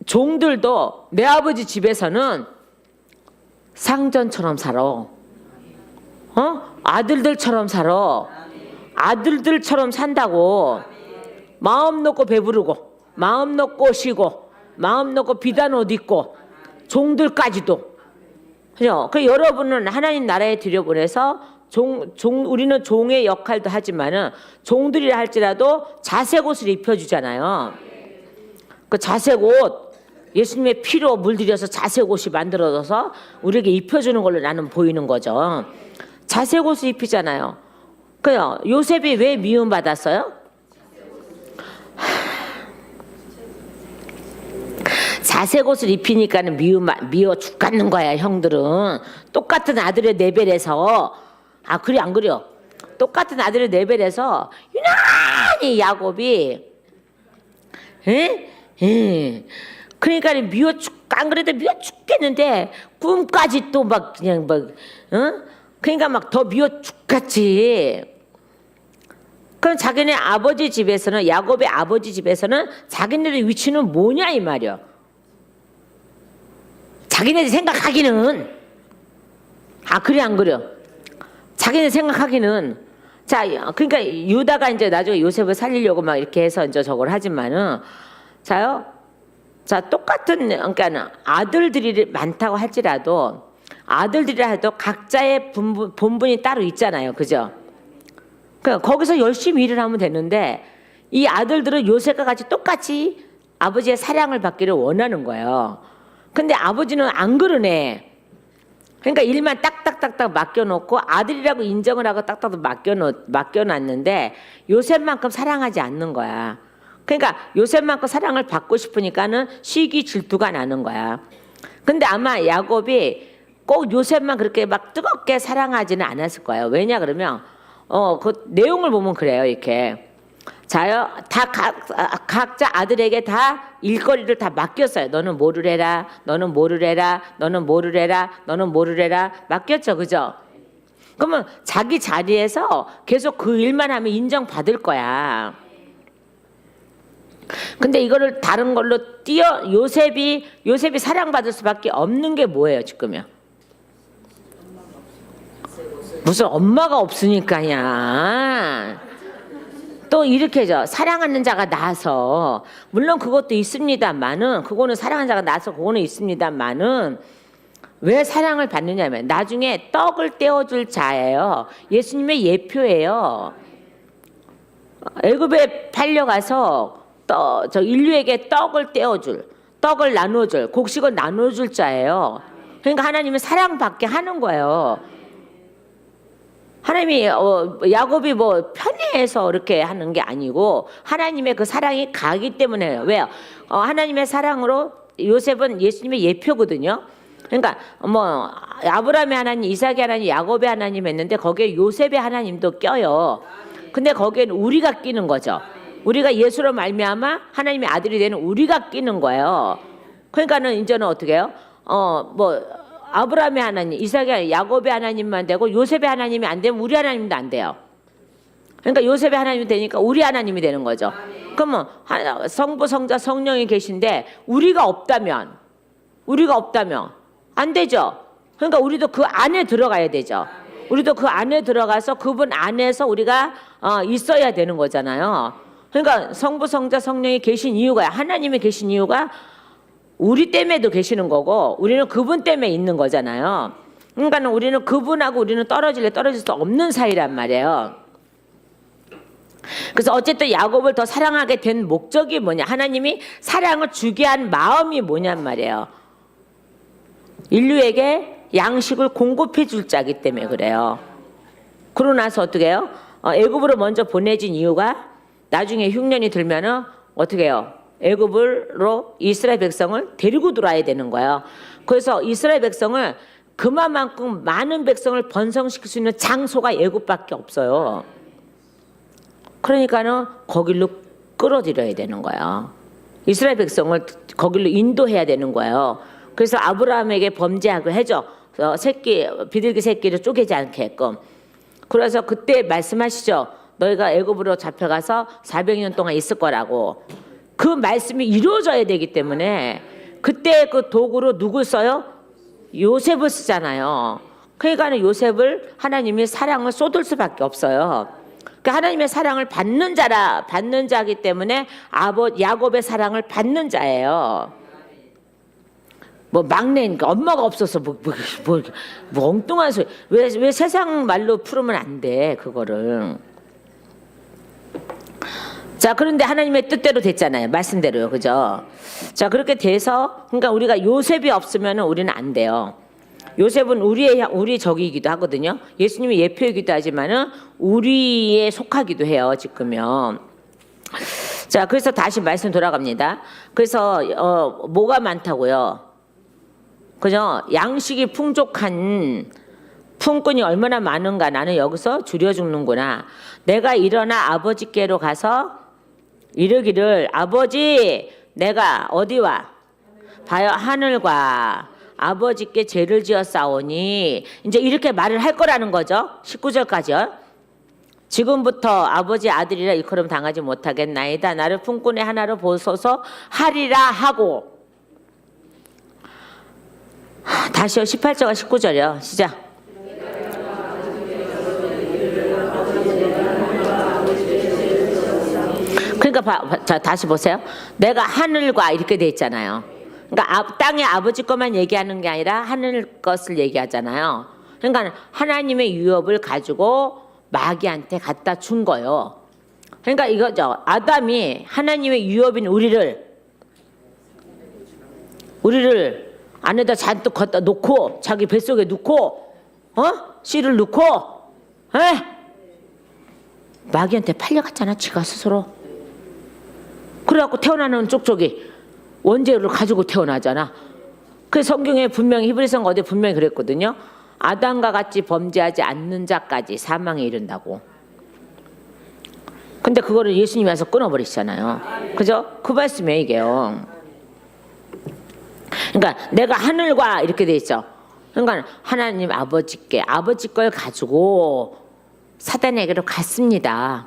종들도 내 아버지 집에서는 상전처럼 살아. 아들들처럼 살아. 아들들처럼 산다고. 마음 놓고 배부르고 마음 놓고 쉬고 마음 놓고 비단 옷 입고 종들까지도. 그죠? 그 여러분은 하나님 나라에 들여보내서 우리는 종의 역할도 하지만은 종들이라 할지라도 자색 옷을 입혀주잖아요. 그 자색 옷 예수님의 피로 물들여서 자색 옷이 만들어져서 우리에게 입혀주는 걸로 나는 보이는 거죠. 자색 옷을 입히잖아요. 그요. 요셉이 왜 미움 받았어요? 자색 옷을 입히니까는 미워 죽겠는 거야. 형들은 똑같은 아들의 내벨에서 그래 안 그래요? 똑같은 아들의 내벨에서 유난히 야곱이 그러니까 안 그래도 미워 죽겠는데 꿈까지 또 막 그냥 그러니까 막 더 미워 죽겠지. 그럼 자기네 아버지 집에서는 야곱의 아버지 집에서는 자기네들 위치는 뭐냐 이 말이야. 자기네들 생각하기는 그래 안 그래? 자기네 생각하기는 자 그러니까 유다가 이제 나중에 요셉을 살리려고 막 이렇게 해서 이제 저걸 하지만은 자요. 자 똑같은 그러니까 아들들이 많다고 할지라도 아들들이라 해도 각자의 본분이 따로 있잖아요. 그죠? 그러니까 거기서 열심히 일을 하면 되는데 이 아들들은 요셉과 같이 똑같이 아버지의 사랑을 받기를 원하는 거예요. 근데 아버지는 안 그러네. 그러니까 일만 딱딱딱딱 맡겨놓고 아들이라고 인정을 하고 딱딱 맡겨놨는데 요셉만큼 사랑하지 않는 거야. 그러니까 요셉만큼 사랑을 받고 싶으니까는 시기 질투가 나는 거야. 근데 아마 야곱이 꼭 요셉만 그렇게 막 뜨겁게 사랑하지는 않았을 거예요. 왜냐 그러면 그 내용을 보면 그래요. 이렇게 자요. 다 각자 아들에게 다 일거리를 다 맡겼어요. 너는 뭐를 해라. 너는 뭐를 해라. 너는 뭐를 해라. 너는 뭐를 해라. 맡겼죠. 그죠? 그러면 자기 자리에서 계속 그 일만 하면 인정받을 거야. 근데 이거를 다른 걸로 요셉이 사랑받을 수밖에 없는 게 뭐예요, 지금요? 무슨 엄마가 없으니까야. 또 이렇게죠. 사랑하는 자가 나서 물론 그것도 있습니다만은 그거는 사랑하는 자가 나서 그거는 있습니다만은 왜 사랑을 받느냐면 나중에 떡을 떼어줄 자예요. 예수님의 예표예요. 애굽에 팔려가서 저 인류에게 떡을 나눠줄 곡식을 나눠줄 자예요. 그러니까 하나님은 사랑받게 하는 거예요. 하나님이 야곱이 뭐 편해해서 이렇게 하는 게 아니고 하나님의 그 사랑이 가기 때문에요. 왜요? 하나님의 사랑으로 요셉은 예수님의 예표거든요. 그러니까 뭐 아브라함의 하나님, 이삭의 하나님, 야곱의 하나님 했는데 거기에 요셉의 하나님도 껴요. 근데 거기에는 우리가 끼는 거죠. 우리가 예수로 말미암아 하나님의 아들이 되는 우리가 끼는 거예요. 그러니까는 이제는 어떻게 해요? 뭐 아브라함의 하나님, 이삭의 하나님, 야곱의 하나님만 되고 요셉의 하나님이 안 되면 우리 하나님도 안 돼요. 그러니까 요셉의 하나님이 되니까 우리 하나님이 되는 거죠. 그러면 성부, 성자, 성령이 계신데 우리가 없다면 안 되죠. 그러니까 우리도 그 안에 들어가야 되죠. 우리도 그 안에 들어가서 그분 안에서 우리가 있어야 되는 거잖아요. 그러니까 성부, 성자, 성령이 계신 이유가, 하나님이 계신 이유가 우리 때문에도 계시는 거고 우리는 그분 때문에 있는 거잖아요. 그러니까 우리는 그분하고 우리는 떨어질 수 없는 사이란 말이에요. 그래서 어쨌든 야곱을 더 사랑하게 된 목적이 뭐냐? 하나님이 사랑을 주게 한 마음이 뭐냔 말이에요. 인류에게 양식을 공급해 줄 자기 때문에 그래요. 그러고 나서 어떻게 해요? 애굽으로 먼저 보내진 이유가 나중에 흉년이 들면은 어떻게 해요? 애굽으로 이스라엘 백성을 데리고 들어와야 되는 거예요. 그래서 이스라엘 백성을 그만큼 많은 백성을 번성시킬 수 있는 장소가 애굽밖에 없어요. 그러니까는 거길로 끌어들여야 되는 거예요. 이스라엘 백성을 거길로 인도해야 되는 거예요. 그래서 아브라함에게 범죄하게 해줘. 비둘기 새끼를 쪼개지 않게끔. 그래서 그때 말씀하시죠. 너희가 애굽으로 잡혀가서 400년 동안 있을 거라고. 그 말씀이 이루어져야 되기 때문에 그때 그 도구로 누굴 써요? 요셉을 쓰잖아요. 그러니까 요셉을 하나님이 사랑을 쏟을 수밖에 없어요. 그러니까 하나님의 사랑을 받는 자기 때문에 야곱의 사랑을 받는 자예요. 뭐 막내니까 엄마가 없어서 뭐 엉뚱한 소리. 왜 세상 말로 풀으면 안 돼, 그거를. 자, 그런데 하나님의 뜻대로 됐잖아요. 말씀대로요. 그죠? 자, 그렇게 돼서, 그러니까 우리가 요셉이 없으면 우리는 안 돼요. 요셉은 우리 적이기도 하거든요. 예수님이 예표이기도 하지만은 우리에 속하기도 해요. 지금요. 자, 그래서 다시 말씀 돌아갑니다. 그래서, 뭐가 많다고요? 그죠? 양식이 풍족한 품꾼이 얼마나 많은가. 나는 여기서 줄여 죽는구나. 내가 일어나 아버지께로 가서 이르기를 아버지 내가 어디와 봐요 하늘과 아버지께 죄를 지었사오니 이제 이렇게 말을 할 거라는 거죠. 19절까지요. 지금부터 아버지 아들이라 일컬음 당하지 못하겠나이다. 나를 품꾼의 하나로 보소서 하리라 하고. 다시요. 18절과 19절이요. 시작. 그러니까 자, 다시 보세요. 내가 하늘과 이렇게 돼 있잖아요. 그러니까 땅의 아버지 것만 얘기하는 게 아니라 하늘 것을 얘기하잖아요. 그러니까 하나님의 유업을 가지고 마귀한테 갖다 준 거예요. 그러니까 이거죠. 아담이 하나님의 유업인 우리를 안에다 잔뜩 갖다 놓고 자기 뱃속에 넣고 씨를 넣고 마귀한테 팔려갔잖아. 지가 스스로. 그래갖고 태어나는 쪽쪽이 원죄를 가지고 태어나잖아. 그 성경에 분명히 히브리서가 어디 분명히 그랬거든요. 아담과 같이 범죄하지 않는 자까지 사망에 이른다고. 근데 그거를 예수님이 와서 끊어버리시잖아요. 그죠? 그 말씀이에요 이게요. 그러니까 내가 하늘과 이렇게 돼 있어. 그러니까 하나님 아버지께 아버지 걸 가지고 사단에게로 갔습니다.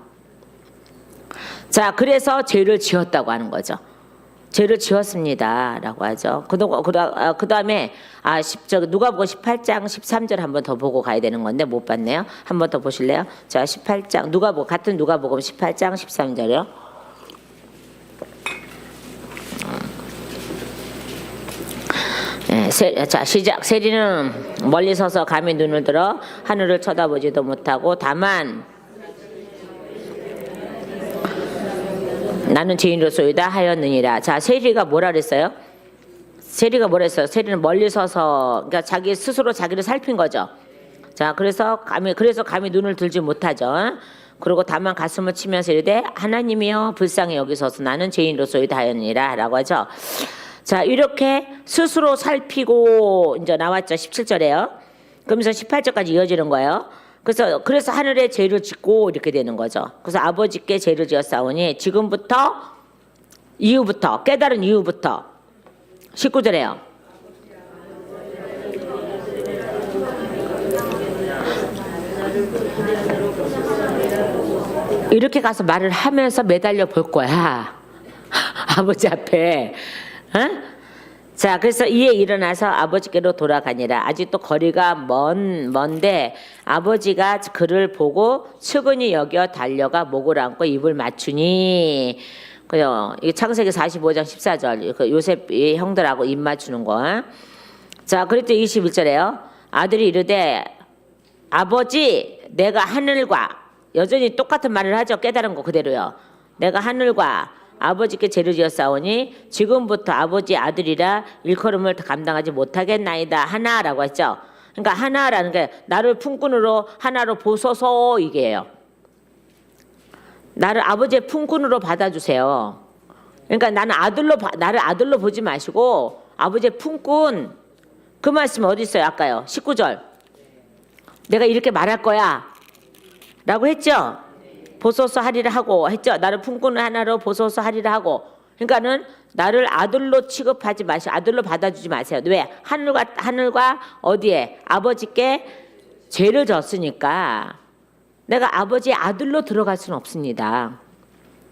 자, 그래서 죄를 지었다고 하는 거죠. 죄를 지었습니다 라고 하죠. 그 다음에 누가복음 18장 13절 한 번 더 보고 가야 되는 건데 못 봤네요. 한 번 더 보실래요? 자, 18장 같은 누가복음 18장 13절이요. 자, 시작. 세리는 멀리 서서 감히 눈을 들어 하늘을 쳐다보지도 못하고 다만 나는 죄인으로소이다 하였느니라. 자, 세리가 뭐라 그랬어요? 세리는 멀리 서서, 그러니까 자기 스스로 자기를 살핀 거죠. 자, 그래서 감히 눈을 들지 못하죠. 그리고 다만 가슴을 치면서 이르되 하나님이여 불쌍히 여기소서 나는 죄인으로소이다하니라 라고 하죠. 자, 이렇게 스스로 살피고 이제 나왔죠. 17절에요. 그러면서 18절까지 이어지는 거예요. 그래서 하늘에 죄를 짓고 이렇게 되는 거죠. 그래서 아버지께 죄를 지었사오니 이후부터 깨달은 이후부터 19절에요. 이렇게 가서 말을 하면서 매달려 볼 거야. 아버지 앞에. 자, 그래서 이에 일어나서 아버지께로 돌아가니라. 아직도 거리가 먼데 아버지가 그를 보고 측은히 여겨 달려가 목을 안고 입을 맞추니. 그요. 이게 창세기 45장 14절. 그 요셉이 형들하고 입 맞추는 거. 자, 그랬더니 21절에요. 아들이 이르되 아버지 내가 하늘과 여전히 똑같은 말을 하죠. 깨달은 거 그대로요. 내가 하늘과 아버지께 죄를 지었사오니 지금부터 아버지 아들이라 일컬음을 감당하지 못하겠나이다. 하나라고 했죠. 그러니까 하나라는 게 나를 품꾼으로 하나로 보소서 이게요. 나를 아버지의 품꾼으로 받아주세요. 그러니까 나를 아들로 보지 마시고 아버지의 품꾼. 그 말씀이 어디 있어요? 아까요. 19절. 내가 이렇게 말할 거야 라고 했죠. 보소서 하리라 하고 했죠. 나를 품꾼을 하나로 보소서 하리라 하고. 그러니까는 나를 아들로 취급하지 마시고 아들로 받아주지 마세요. 왜? 하늘과 어디에? 아버지께 죄를 졌으니까 내가 아버지의 아들로 들어갈 수는 없습니다.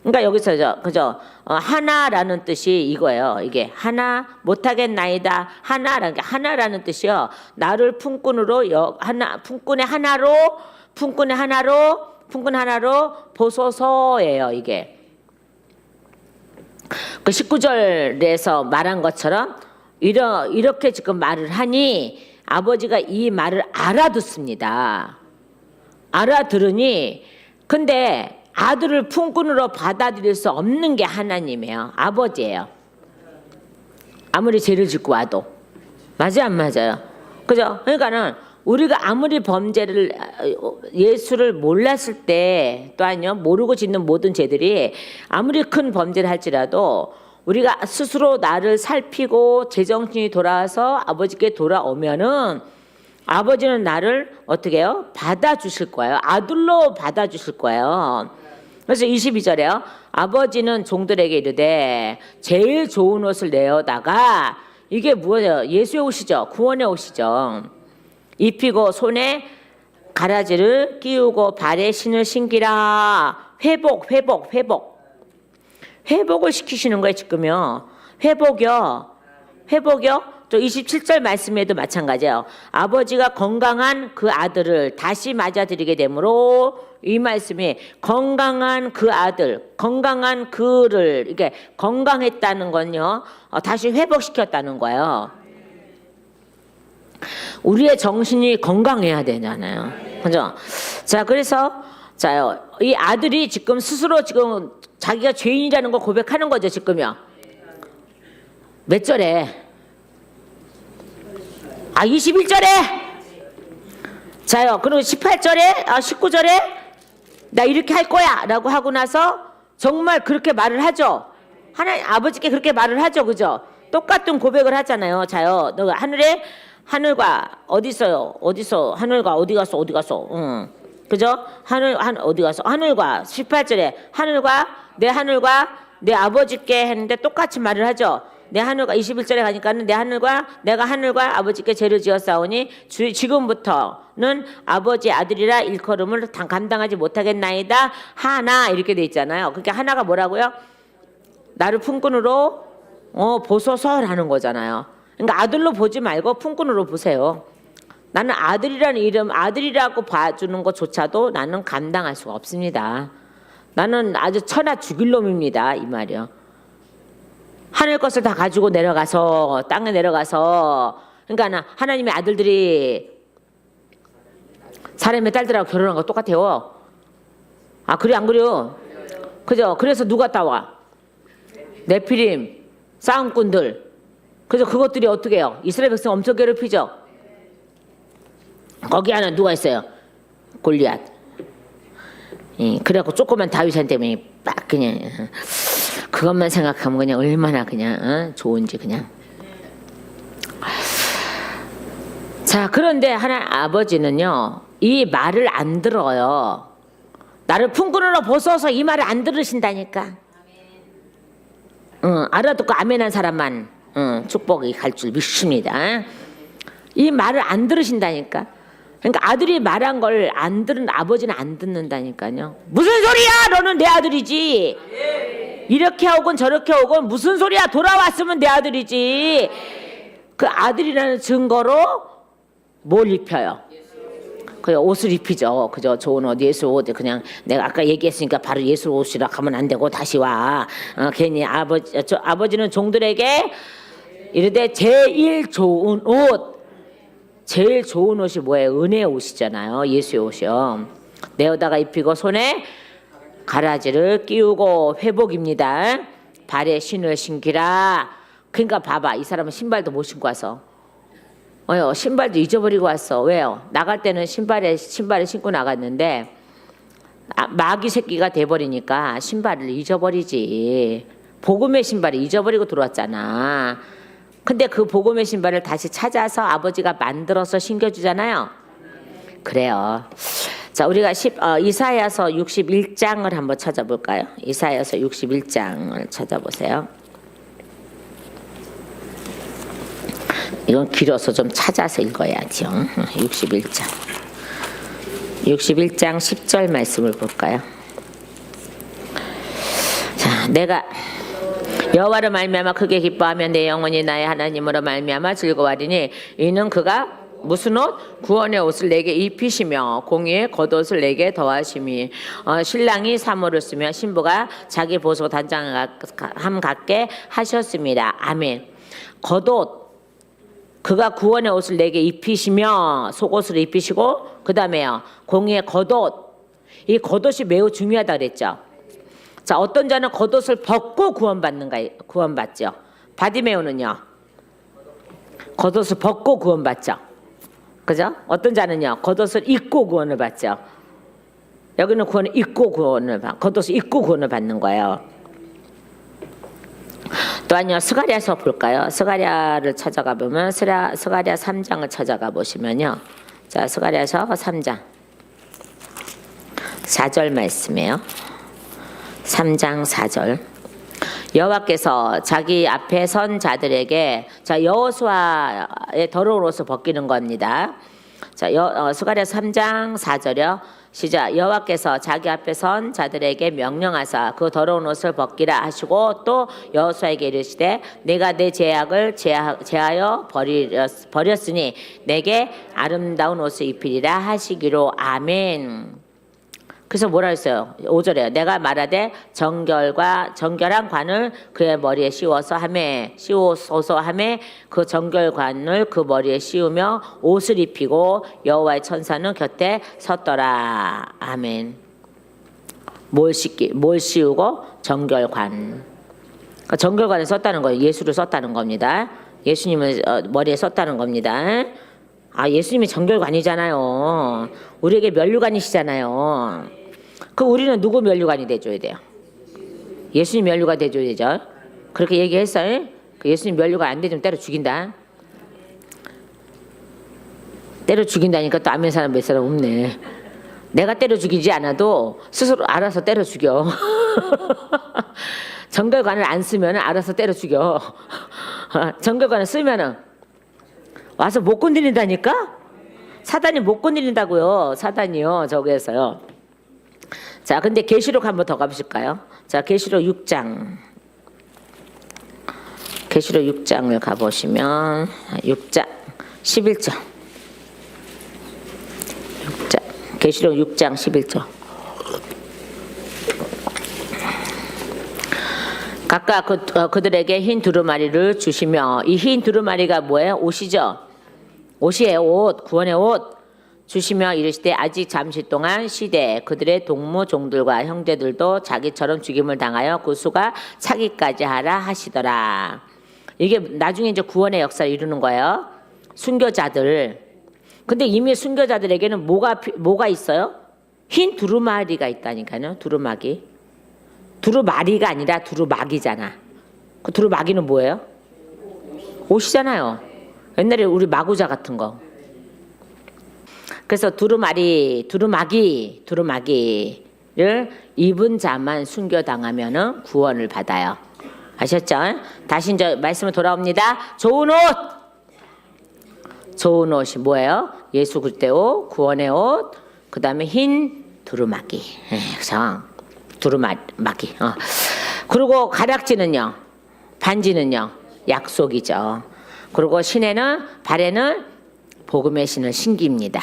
그러니까 여기서 그죠? 하나라는 뜻이 이거예요. 이게 하나 못하겠나이다. 하나라는 뜻이요. 나를 품꾼 하나로 보소서예요. 이게 그 19절에서 말한 것처럼 이렇게 지금 말을 하니 아버지가 이 말을 알아듣습니다. 알아들으니 근데 아들을 품꾼으로 받아들일 수 없는 게 하나님이에요. 아버지예요. 아무리 죄를 짓고 와도. 맞아요, 안 맞아요? 그죠? 그러니까는 우리가 아무리 예수를 몰랐을 때 또한요, 모르고 짓는 모든 죄들이 아무리 큰 범죄를 할지라도 우리가 스스로 나를 살피고 제정신이 돌아와서 아버지께 돌아오면은 아버지는 나를 어떻게 해요? 받아주실 거예요. 아들로 받아주실 거예요. 그래서 22절에요. 아버지는 종들에게 이르되 제일 좋은 옷을 내어다가 이게 뭐예요? 예수의 옷이죠. 구원의 옷이죠. 입히고 손에 가라지를 끼우고 발에 신을 신기라. 회복을 시키시는 거예요. 지금요. 회복이요. 또 27절 말씀에도 마찬가지예요. 아버지가 건강한 그 아들을 다시 맞아들이게 되므로 이 말씀이 건강한 그 아들, 건강한 그를 이게 건강했다는 건요. 다시 회복시켰다는 거예요. 우리의 정신이 건강해야 되잖아요. 그죠? 자, 그래서 이 아들이 지금 스스로 지금 자기가 죄인이라는 걸 고백하는 거죠, 지금요. 몇 절에? 21절에? 자요. 그리고 18절에, 19절에 나 이렇게 할 거야 라고 하고 나서 정말 그렇게 말을 하죠. 아버지께 그렇게 말을 하죠. 그죠? 똑같은 고백을 하잖아요. 자요. 너 하늘과 어디 있어요? 하늘과 어디 갔어? 그죠? 어디 갔어? 하늘과 18절에 하늘과 내 아버지께 했는데 똑같이 말을 하죠. 내 하늘과 21절에 가니까는 내가 하늘과 아버지께 죄를 지었사오니 지금부터는 아버지 아들이라 일컬음을 감당하지 못하겠나이다. 하나 이렇게 돼 있잖아요. 그러니까 하나가 뭐라고요? 나를 품꾼으로 보소서라는 거잖아요. 그러니까 아들로 보지 말고 품꾼으로 보세요. 나는 아들이라는 이름, 아들이라고 봐주는 것조차도 나는 감당할 수가 없습니다. 나는 아주 천하 죽일 놈입니다. 이 말이요. 하늘 것을 다 가지고 내려가서 땅에 내려가서 그러니까 하나님의 아들들이 사람의 딸들하고 결혼한 거 똑같아요. 그래 안 그래요? 그죠? 그래서 누가 따와? 네피림 싸움꾼들. 그래서 그것들이 어떻게 해요? 이스라엘 백성 엄청 괴롭히죠. 거기 하나 누가 있어요? 골리앗. 그래갖고 조그만 다윗한테 빡 그냥 그것만 생각하면 그냥 얼마나 그냥 좋은지 그냥. 자, 그런데 하나님 아버지는요 이 말을 안 들어요. 나를 품꾼으로 보소서 이 말을 안 들으신다니까. 알아듣고 아멘한 사람만 축복이 갈 줄 믿습니다. 이 말을 안 들으신다니까. 그러니까 아들이 말한 걸 안 들은 아버지는 안 듣는다니까요. 무슨 소리야 너는 내 아들이지. 이렇게 하고는 저렇게 하고는 무슨 소리야 돌아왔으면 내 아들이지. 그 아들이라는 증거로 뭘 입혀요? 그 옷을 입히죠. 그죠? 좋은 옷, 예수 옷. 그냥 내가 아까 얘기했으니까 바로 예수 옷이라 가면 안 되고 다시 와. 괜히 아버지는 종들에게 이르되 제일 좋은 옷. 제일 좋은 옷이 뭐예요? 은혜의 옷이잖아요. 예수의 옷이요. 내어다가 입히고 손에 가라지를 끼우고 회복입니다. 발에 신을 신기라. 그러니까 봐봐. 이 사람은 신발도 못 신고 와서. 신발도 잊어버리고 왔어. 왜요? 나갈 때는 신발을 신고 나갔는데 마귀 새끼가 돼버리니까 신발을 잊어버리지. 복음의 신발을 잊어버리고 들어왔잖아. 근데 그 복음의 신발을 다시 찾아서 아버지가 만들어서 신겨주잖아요. 그래요. 자, 우리가 이사야서 61장을 한번 찾아볼까요? 이사야서 61장을 찾아보세요. 이건 길어서 좀 찾아서 읽어야죠. 61장 10절 말씀을 볼까요? 자, 내가 여호와로 말미암아 크게 기뻐하며 내 영혼이 나의 하나님으로 말미암아 즐거워하리니 이는 그가 무슨 옷? 구원의 옷을 내게 입히시며 공의의 겉옷을 내게 더하심이. 신랑이 사모를 쓰며 신부가 자기 보소 단장함 같게 하셨습니다. 아멘. 겉옷, 그가 구원의 옷을 내게 입히시며, 속옷을 입히시고, 그 다음에요 공의의 겉옷. 이 겉옷이 매우 중요하다 그랬죠. 자, 어떤 자는 겉옷을 벗고 구원받죠. 바디메오는요 겉옷을 벗고 구원받죠. 그죠? 어떤 자는요 겉옷을 입고 구원을 받죠. 여기는 구원을 입고 겉옷을 입고 구원을 받는 거예요. 또한요 스가랴서 볼까요? 스가랴를 찾아가 보면 스가랴 3장을 찾아가 보시면요. 자, 스가랴서 3장 4절 말씀이에요. 3장 4절. 여호와께서 자기 앞에 선 자들에게, 자, 여호수아의 더러운 옷을 벗기는 겁니다. 자, 스가랴 3장 4절이요. 시작. 여호와께서 자기 앞에 선 자들에게 명령하사 그 더러운 옷을 벗기라 하시고 또 여호수아에게 이르시되 내가 내 죄악을 제하여 버렸으니 내게 아름다운 옷을 입히리라 하시기로. 아멘. 그래서 뭐라 했어요? 5절에요. 내가 말하되 정결한 관을 그의 머리에 씌워서 하매 그 정결관을 그 머리에 씌우며 옷을 입히고 여호와의 천사는 곁에 섰더라. 아멘. 뭘 씌우고? 정결관. 그러니까 정결관을 썼다는 거예요. 예수를 썼다는 겁니다. 예수님을 머리에 썼다는 겁니다. 예수님이 정결관이잖아요. 우리에게 면류관이시잖아요. 우리는 누구 면류관이 돼줘야 돼요? 예수님 면류관 돼줘야 되죠. 그렇게 얘기했어요. 예수님 면류관 안 되면 때려 죽인다. 때려 죽인다니까 또 아멘 사람 몇 사람 없네. 내가 때려 죽이지 않아도 스스로 알아서 때려 죽여. 정결관을 안 쓰면 알아서 때려 죽여. 정결관을 쓰면은 와서 못 건드린다니까? 사단이 못 건드린다고요. 사단이요. 저기에서요. 자, 근데 계시록 한번 더 가보실까요? 자, 계시록 6장. 계시록 6장을 가보시면 6장 11절. 계시록 6장 11절. 각각 그들에게 흰 두루마리를 주시며, 이 흰 두루마리가 뭐예요? 옷이죠. 옷이에요. 옷, 구원의 옷 주시며 이르시되 아직 잠시 동안 시대 그들의 동무 종들과 형제들도 자기처럼 죽임을 당하여 그 수가 차기까지 하라 하시더라. 이게 나중에 이제 구원의 역사를 이루는 거예요. 순교자들, 근데 이미 순교자들에게는 뭐가 있어요? 흰 두루마리가 있다니까요. 두루마기. 두루마리가 아니라 두루마기잖아. 그 두루마기는 뭐예요? 옷이잖아요. 옛날에 우리 마구자 같은 거. 그래서 두루마기를 입은 자만 순교당하면은 구원을 받아요. 아셨죠? 다시 이제 말씀을 돌아옵니다. 좋은 옷이 뭐예요? 예수 그리스도의 옷, 구원의 옷, 그 다음에 흰 두루마기. 그래서 두루마기. 그리고 가락지는요, 반지는요, 약속이죠. 그리고 발에는 복음의 신을 신깁니다.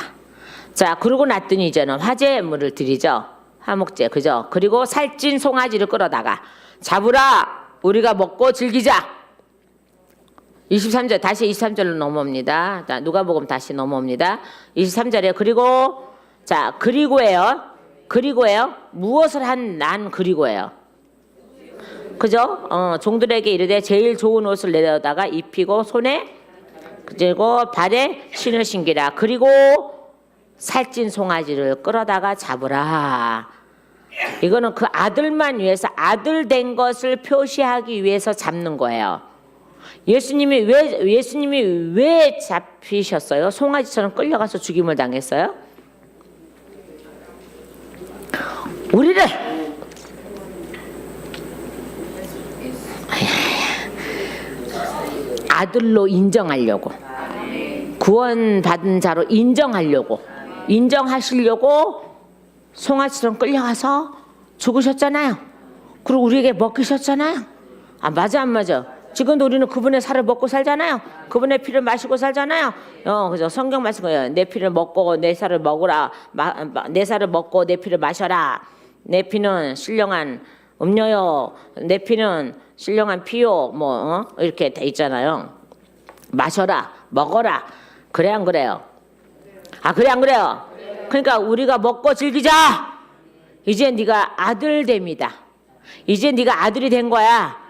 자, 그러고 났더니 이제는 화제물을 드리죠. 화목제, 그죠? 그리고 살찐 송아지를 끌어다가 잡으라, 우리가 먹고 즐기자. 23절, 다시 23절로 넘어옵니다. 자, 누가복음 다시 넘어옵니다. 23절에 그리고예요. 무엇을 난 그리고예요. 그죠? 종들에게 이르되 제일 좋은 옷을 내려다가 입히고 손에 그리고 발에 신을 신기라. 그리고 살찐 송아지를 끌어다가 잡으라. 이거는 그 아들만 위해서, 아들 된 것을 표시하기 위해서 잡는 거예요. 예수님이 왜 잡히셨어요? 송아지처럼 끌려가서 죽임을 당했어요? 우리를 아들로 인정하려고, 구원받은 자로 인정하시려고 송아지처럼 끌려가서 죽으셨잖아요. 그리고 우리에게 먹이셨잖아요. 맞아 안 맞아? 지금도 우리는 그분의 살을 먹고 살잖아요. 그분의 피를 마시고 살잖아요. 그죠? 성경 말씀 거예요. 내 피를 먹고 내 살을 먹으라. 내 살을 먹고 내 피를 마셔라. 내 피는 신령한 음료요. 내 피는 신령한 피요. 이렇게 돼 있잖아요. 마셔라, 먹어라. 그래 안 그래요? 그래 안 그래요? 그러니까 우리가 먹고 즐기자. 이제 네가 아들 됩니다. 이제 네가 아들이 된 거야.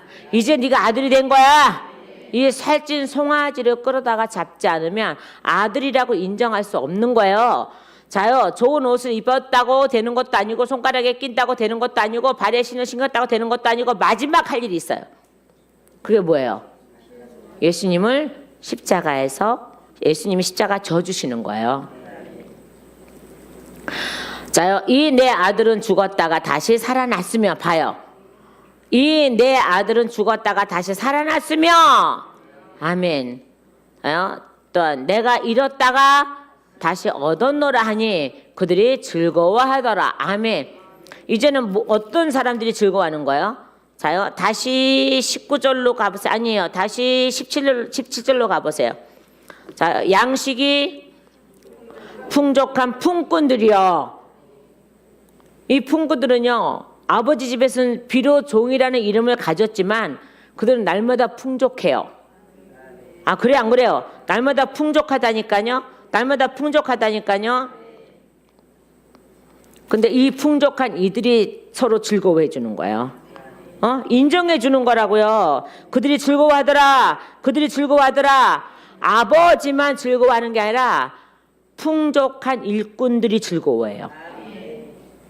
이 살찐 송아지를 끌어다가 잡지 않으면 아들이라고 인정할 수 없는 거예요. 자요, 좋은 옷을 입었다고 되는 것도 아니고, 손가락에 낀다고 되는 것도 아니고, 발에 신을 신겼다고 되는 것도 아니고, 마지막 할 일이 있어요. 그게 뭐예요? 예수님이 십자가 져주시는 거예요. 자요, 이 내 아들은 죽었다가 다시 살아났으며, 봐요. 이 내 아들은 죽었다가 다시 살아났으며, 아멘. 또한 내가 잃었다가 다시 얻었노라 하니 그들이 즐거워하더라. 아멘. 이제는 어떤 사람들이 즐거워하는 거예요? 자요, 다시 19절로 가보세요. 아니에요. 다시 17절로 가보세요. 자, 양식이 풍족한 품꾼들이요. 이 품꾼들은요, 아버지 집에서는 비로 종이라는 이름을 가졌지만 그들은 날마다 풍족해요. 그래 안 그래요? 날마다 풍족하다니까요. 근데 이 풍족한 이들이 서로 즐거워해 주는 거예요. 인정해 주는 거라고요. 그들이 즐거워하더라. 아버지만 즐거워하는 게 아니라 풍족한 일꾼들이 즐거워해요.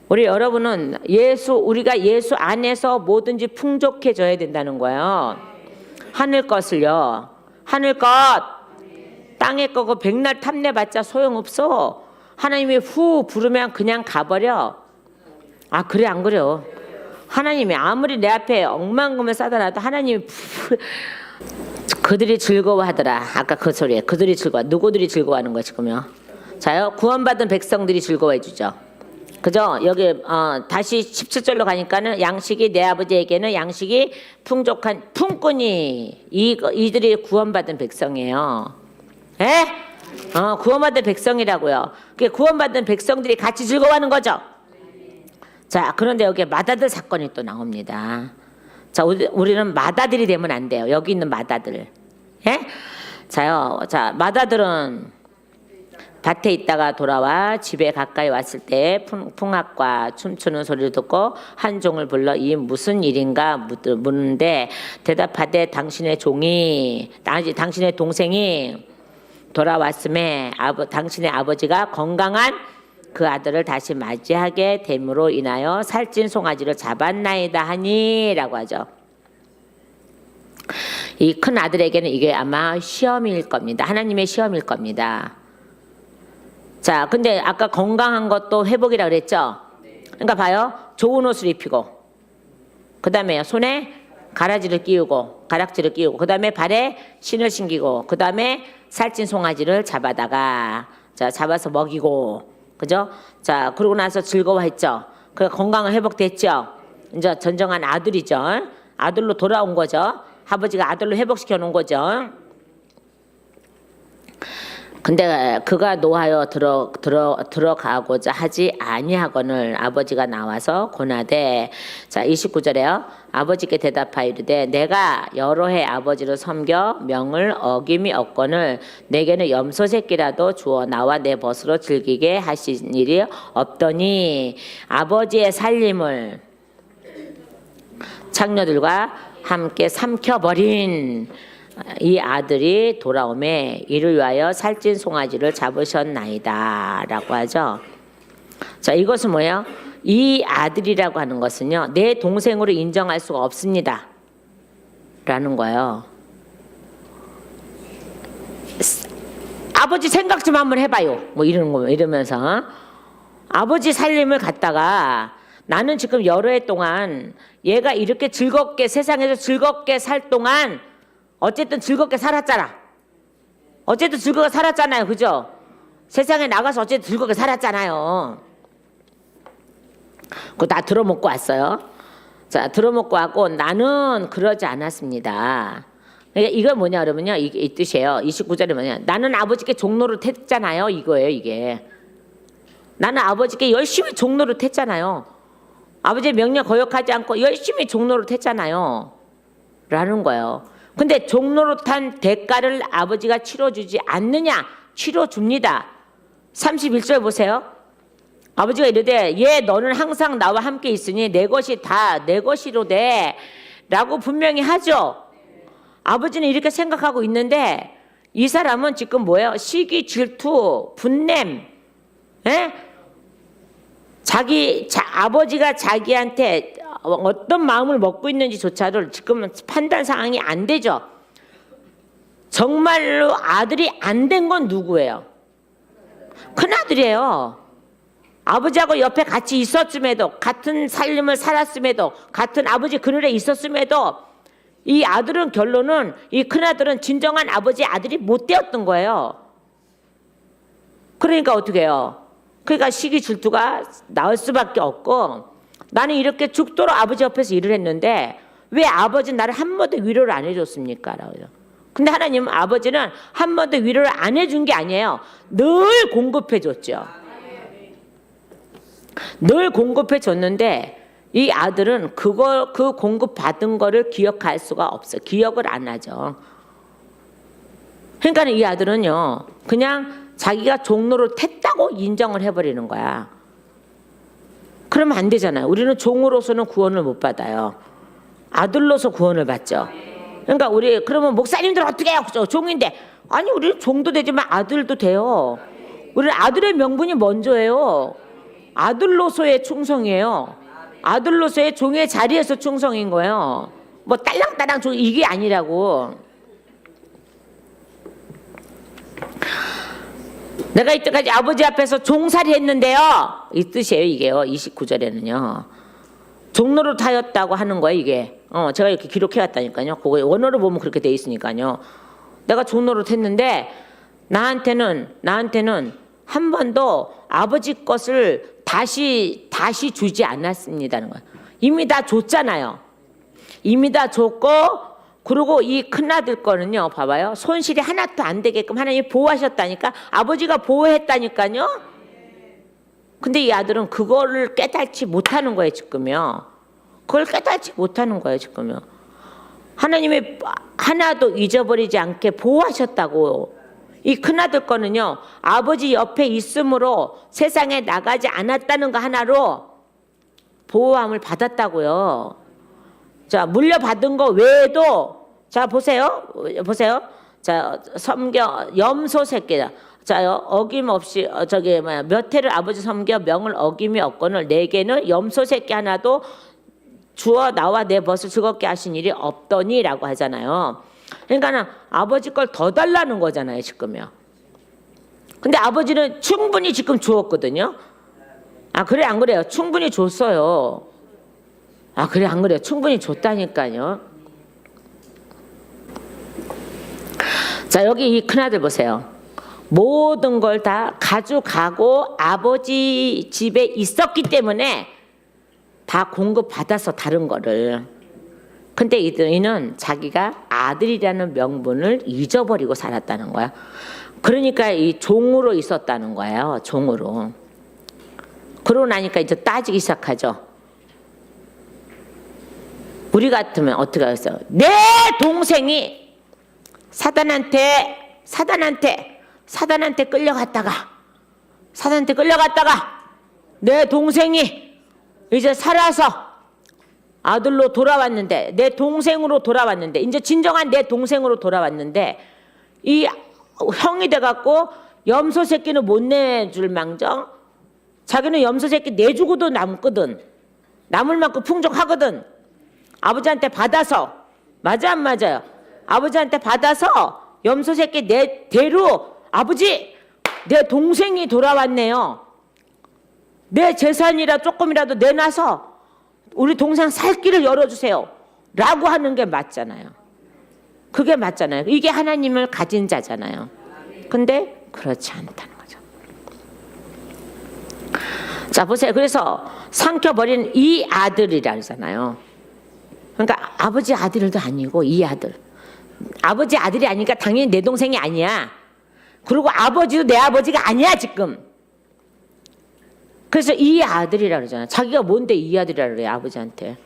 우리 여러분은 우리가 예수 안에서 뭐든지 풍족해져야 된다는 거예요. 하늘 것을요. 땅의 거고 백날 탐내봤자 소용없어. 하나님이 후 부르면 그냥 가버려. 그래 안 그래요? 하나님이 아무리 내 앞에 억만금을 싸다놔도 하나님이 그들이 즐거워하더라. 아까 그 소리에 그들이 누구들이 즐거워하는 거야 지금요? 자요, 구원받은 백성들이 즐거워해 주죠. 그죠? 여기 다시 17절로 가니까는 양식이 내 아버지에게는 양식이 풍족한 품꾼이 이들이 구원받은 백성이에요. 에? 구원받은 백성이라고요. 그게 구원받은 백성들이 같이 즐거워하는 거죠. 자, 그런데 여기에 맏아들 사건이 또 나옵니다. 자, 우리는 맏아들이 되면 안 돼요. 여기 있는 맏아들. 예? 자요, 맏아들은 밭에 있다가 돌아와 집에 가까이 왔을 때 풍악과 춤추는 소리를 듣고 한 종을 불러 이 무슨 일인가 묻는데 대답하되 당신의 동생이 돌아왔음에 당신의 아버지가 건강한 그 아들을 다시 맞이하게 됨으로 인하여 살찐 송아지를 잡았나이다 하니라고 하죠. 이 큰 아들에게는 이게 아마 시험일 겁니다. 하나님의 시험일 겁니다. 자, 근데 아까 건강한 것도 회복이라 그랬죠? 그러니까 봐요. 좋은 옷을 입히고, 그 다음에 손에 가락지를 끼우고, 그 다음에 발에 신을 신기고, 그 다음에 살찐 송아지를 잡아다가, 자, 잡아서 먹이고, 그죠? 자, 그러고 나서 즐거워했죠? 그 건강은 회복됐죠? 이제 전정한 아들이죠? 아들로 돌아온 거죠? 아버지가 아들로 회복시켜 놓은 거죠? 근데 그가 노하여 들어가고자 하지 아니하거늘 아버지가 나와서 고나되, 자 29절에요. 아버지께 대답하여 이르되 내가 여러 해 아버지를 섬겨 명을 어김이 없거늘 내게는 염소 새끼라도 주어 나와 내 벗으로 즐기게 하신 일이 없더니 아버지의 살림을 창녀들과 함께 삼켜버린 이 아들이 돌아오매 이를 위하여 살찐 송아지를 잡으셨나이다 라고 하죠. 자, 이것은 뭐예요? 이 아들이라고 하는 것은요, 내 동생으로 인정할 수가 없습니다 라는 거예요. 아버지 생각 좀 한번 해봐요 뭐 이러면서 아버지 살림을 갖다가 나는 지금 여러 해 동안 얘가 이렇게 즐겁게 세상에서 즐겁게 살 동안 어쨌든 즐겁게 살았잖아. 어쨌든 즐겁게 살았잖아요. 그죠? 세상에 나가서 어쨌든 즐겁게 살았잖아요. 그거 다 들어먹고 왔어요. 자, 들어먹고 왔고 나는 그러지 않았습니다. 그러니까 이거 뭐냐 그러면요. 이 뜻이에요. 29절에 뭐냐. 나는 아버지께 종노릇 했잖아요. 이거예요. 이게. 나는 아버지께 열심히 종노릇 했잖아요. 아버지의 명령 거역하지 않고 열심히 종노릇 했잖아요. 라는 거예요. 근데 종노릇한 대가를 아버지가 치러주지 않느냐? 치러줍니다. 31절 보세요. 아버지가 이르되 예 너는 항상 나와 함께 있으니 내 것이 다 내 것이로되 라고 분명히 하죠. 아버지는 이렇게 생각하고 있는데 이 사람은 지금 뭐예요? 시기, 질투, 분냄, 아버지가 자기한테 어떤 마음을 먹고 있는지조차를 지금은 판단 상황이 안 되죠. 정말로 아들이 안 된 건 누구예요? 큰아들이에요. 아버지하고 옆에 같이 있었음에도, 같은 삶을 살았음에도, 같은 아버지 그늘에 있었음에도 이 아들은 결론은 이 큰아들은 진정한 아버지의 아들이 못 되었던 거예요. 그러니까 어떻게 해요? 그러니까 시기 질투가 나올 수밖에 없고 나는 이렇게 죽도록 아버지 옆에서 일을 했는데 왜 아버지는 나를 한 번도 위로를 안 해줬습니까? 라고요. 근데 하나님은 아버지는 한 번도 위로를 안 해준 게 아니에요. 늘 공급해 줬죠. 늘 공급해 줬는데 이 아들은 그 공급 받은 거를 기억할 수가 없어요. 기억을 안 하죠. 그러니까 이 아들은요, 그냥 자기가 종로를 텄다고 인정을 해버리는 거야. 그러면 안 되잖아요. 우리는 종으로서는 구원을 못 받아요. 아들로서 구원을 받죠. 그러니까 그러면 목사님들 어떻게 해요? 종인데. 아니, 우리는 종도 되지만 아들도 돼요. 우리는 아들의 명분이 먼저예요. 아들로서의 충성이에요. 아들로서의 종의 자리에서 충성인 거예요. 뭐 딸랑딸랑 종 이게 아니라고. 내가 이때까지 아버지 앞에서 종살이 했는데요. 이 뜻이에요, 이게요. 29절에는요. 종로를 타였다고 하는 거예요, 이게. 제가 이렇게 기록해왔다니까요. 그거 원어로 보면 그렇게 돼 있으니까요. 내가 종로를 했는데 나한테는 한 번도 아버지 것을 다시 주지 않았습니다는 거예요. 이미 다 줬잖아요. 이미 다 줬고, 그리고 이 큰아들 거는요, 봐봐요. 손실이 하나도 안 되게끔 하나님이 보호하셨다니까. 아버지가 보호했다니까요. 근데 이 아들은 그거를 깨닫지 못하는 거예요, 지금요. 그걸 깨닫지 못하는 거예요, 지금요. 하나님이 하나도 잊어버리지 않게 보호하셨다고. 이 큰아들 거는요, 아버지 옆에 있으므로 세상에 나가지 않았다는 거 하나로 보호함을 받았다고요. 자, 물려받은 거 외에도, 자, 보세요. 자, 섬겨 염소 새끼다. 자, 어김없이 몇 해를 아버지 섬겨 명을 어김이 없거늘 내게는 염소 새끼 하나도 주어 나와 내 벗을 즐겁게 하신 일이 없더니라고 하잖아요. 그러니까는 아버지 걸 더 달라는 거잖아요, 지금요. 근데 아버지는 충분히 지금 주었거든요. 아, 그래 안 그래요? 충분히 줬어요. 아, 그래 안 그래요? 충분히 줬다니까요. 자, 여기 이 큰아들 보세요. 모든 걸 다 가져가고 아버지 집에 있었기 때문에 다 공급받아서 다른 거를. 근데 이는 자기가 아들이라는 명분을 잊어버리고 살았다는 거야. 그러니까 이 종으로 있었다는 거예요. 종으로. 그러고 나니까 이제 따지기 시작하죠. 우리 같으면 어떻게 하겠어요? 내 동생이 사단한테 끌려갔다가 내 동생이 이제 살아서 아들로 돌아왔는데 내 동생으로 돌아왔는데 이제 진정한 내 동생으로 돌아왔는데 이 형이 돼갖고 염소 새끼는 못 내줄 망정 자기는 염소 새끼 내주고도 남거든. 남을 만큼 풍족하거든. 아버지한테 받아서 맞아 안 맞아요? 아버지한테 받아서 염소 새끼 내 대로 아버지 내 동생이 돌아왔네요. 내 재산이라 조금이라도 내놔서 우리 동생 살 길을 열어주세요 라고 하는 게 맞잖아요. 그게 맞잖아요. 이게 하나님을 가진 자잖아요. 근데 그렇지 않다는 거죠. 자 보세요. 그래서 삼켜버린 이 아들이라 그러잖아요. 그러니까 아버지 아들도 아니고 이 아들. 아버지 아들이 아니니까 당연히 내 동생이 아니야. 그리고 아버지도 내 아버지가 아니야 지금. 그래서 이 아들이라 그러잖아요. 자기가 뭔데 이 아들이라 그래요 아버지한테.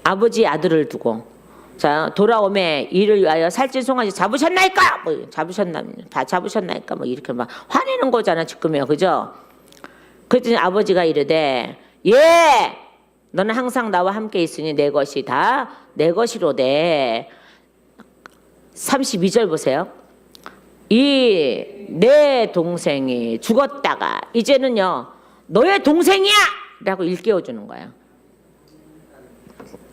아버지 아들을 두고 자 돌아오매 이를 위하여 살찐 송아지 잡으셨나이까? 뭐 잡으셨나이까? 뭐 이렇게 막 화내는 거잖아 지금요, 그죠? 그랬더니 아버지가 이르되 예, 너는 항상 나와 함께 있으니 내 것이 다 내 것이로되. 32절 보세요. 이 내 동생이 죽었다가 이제는요 너의 동생이야 라고 일깨워주는 거예요.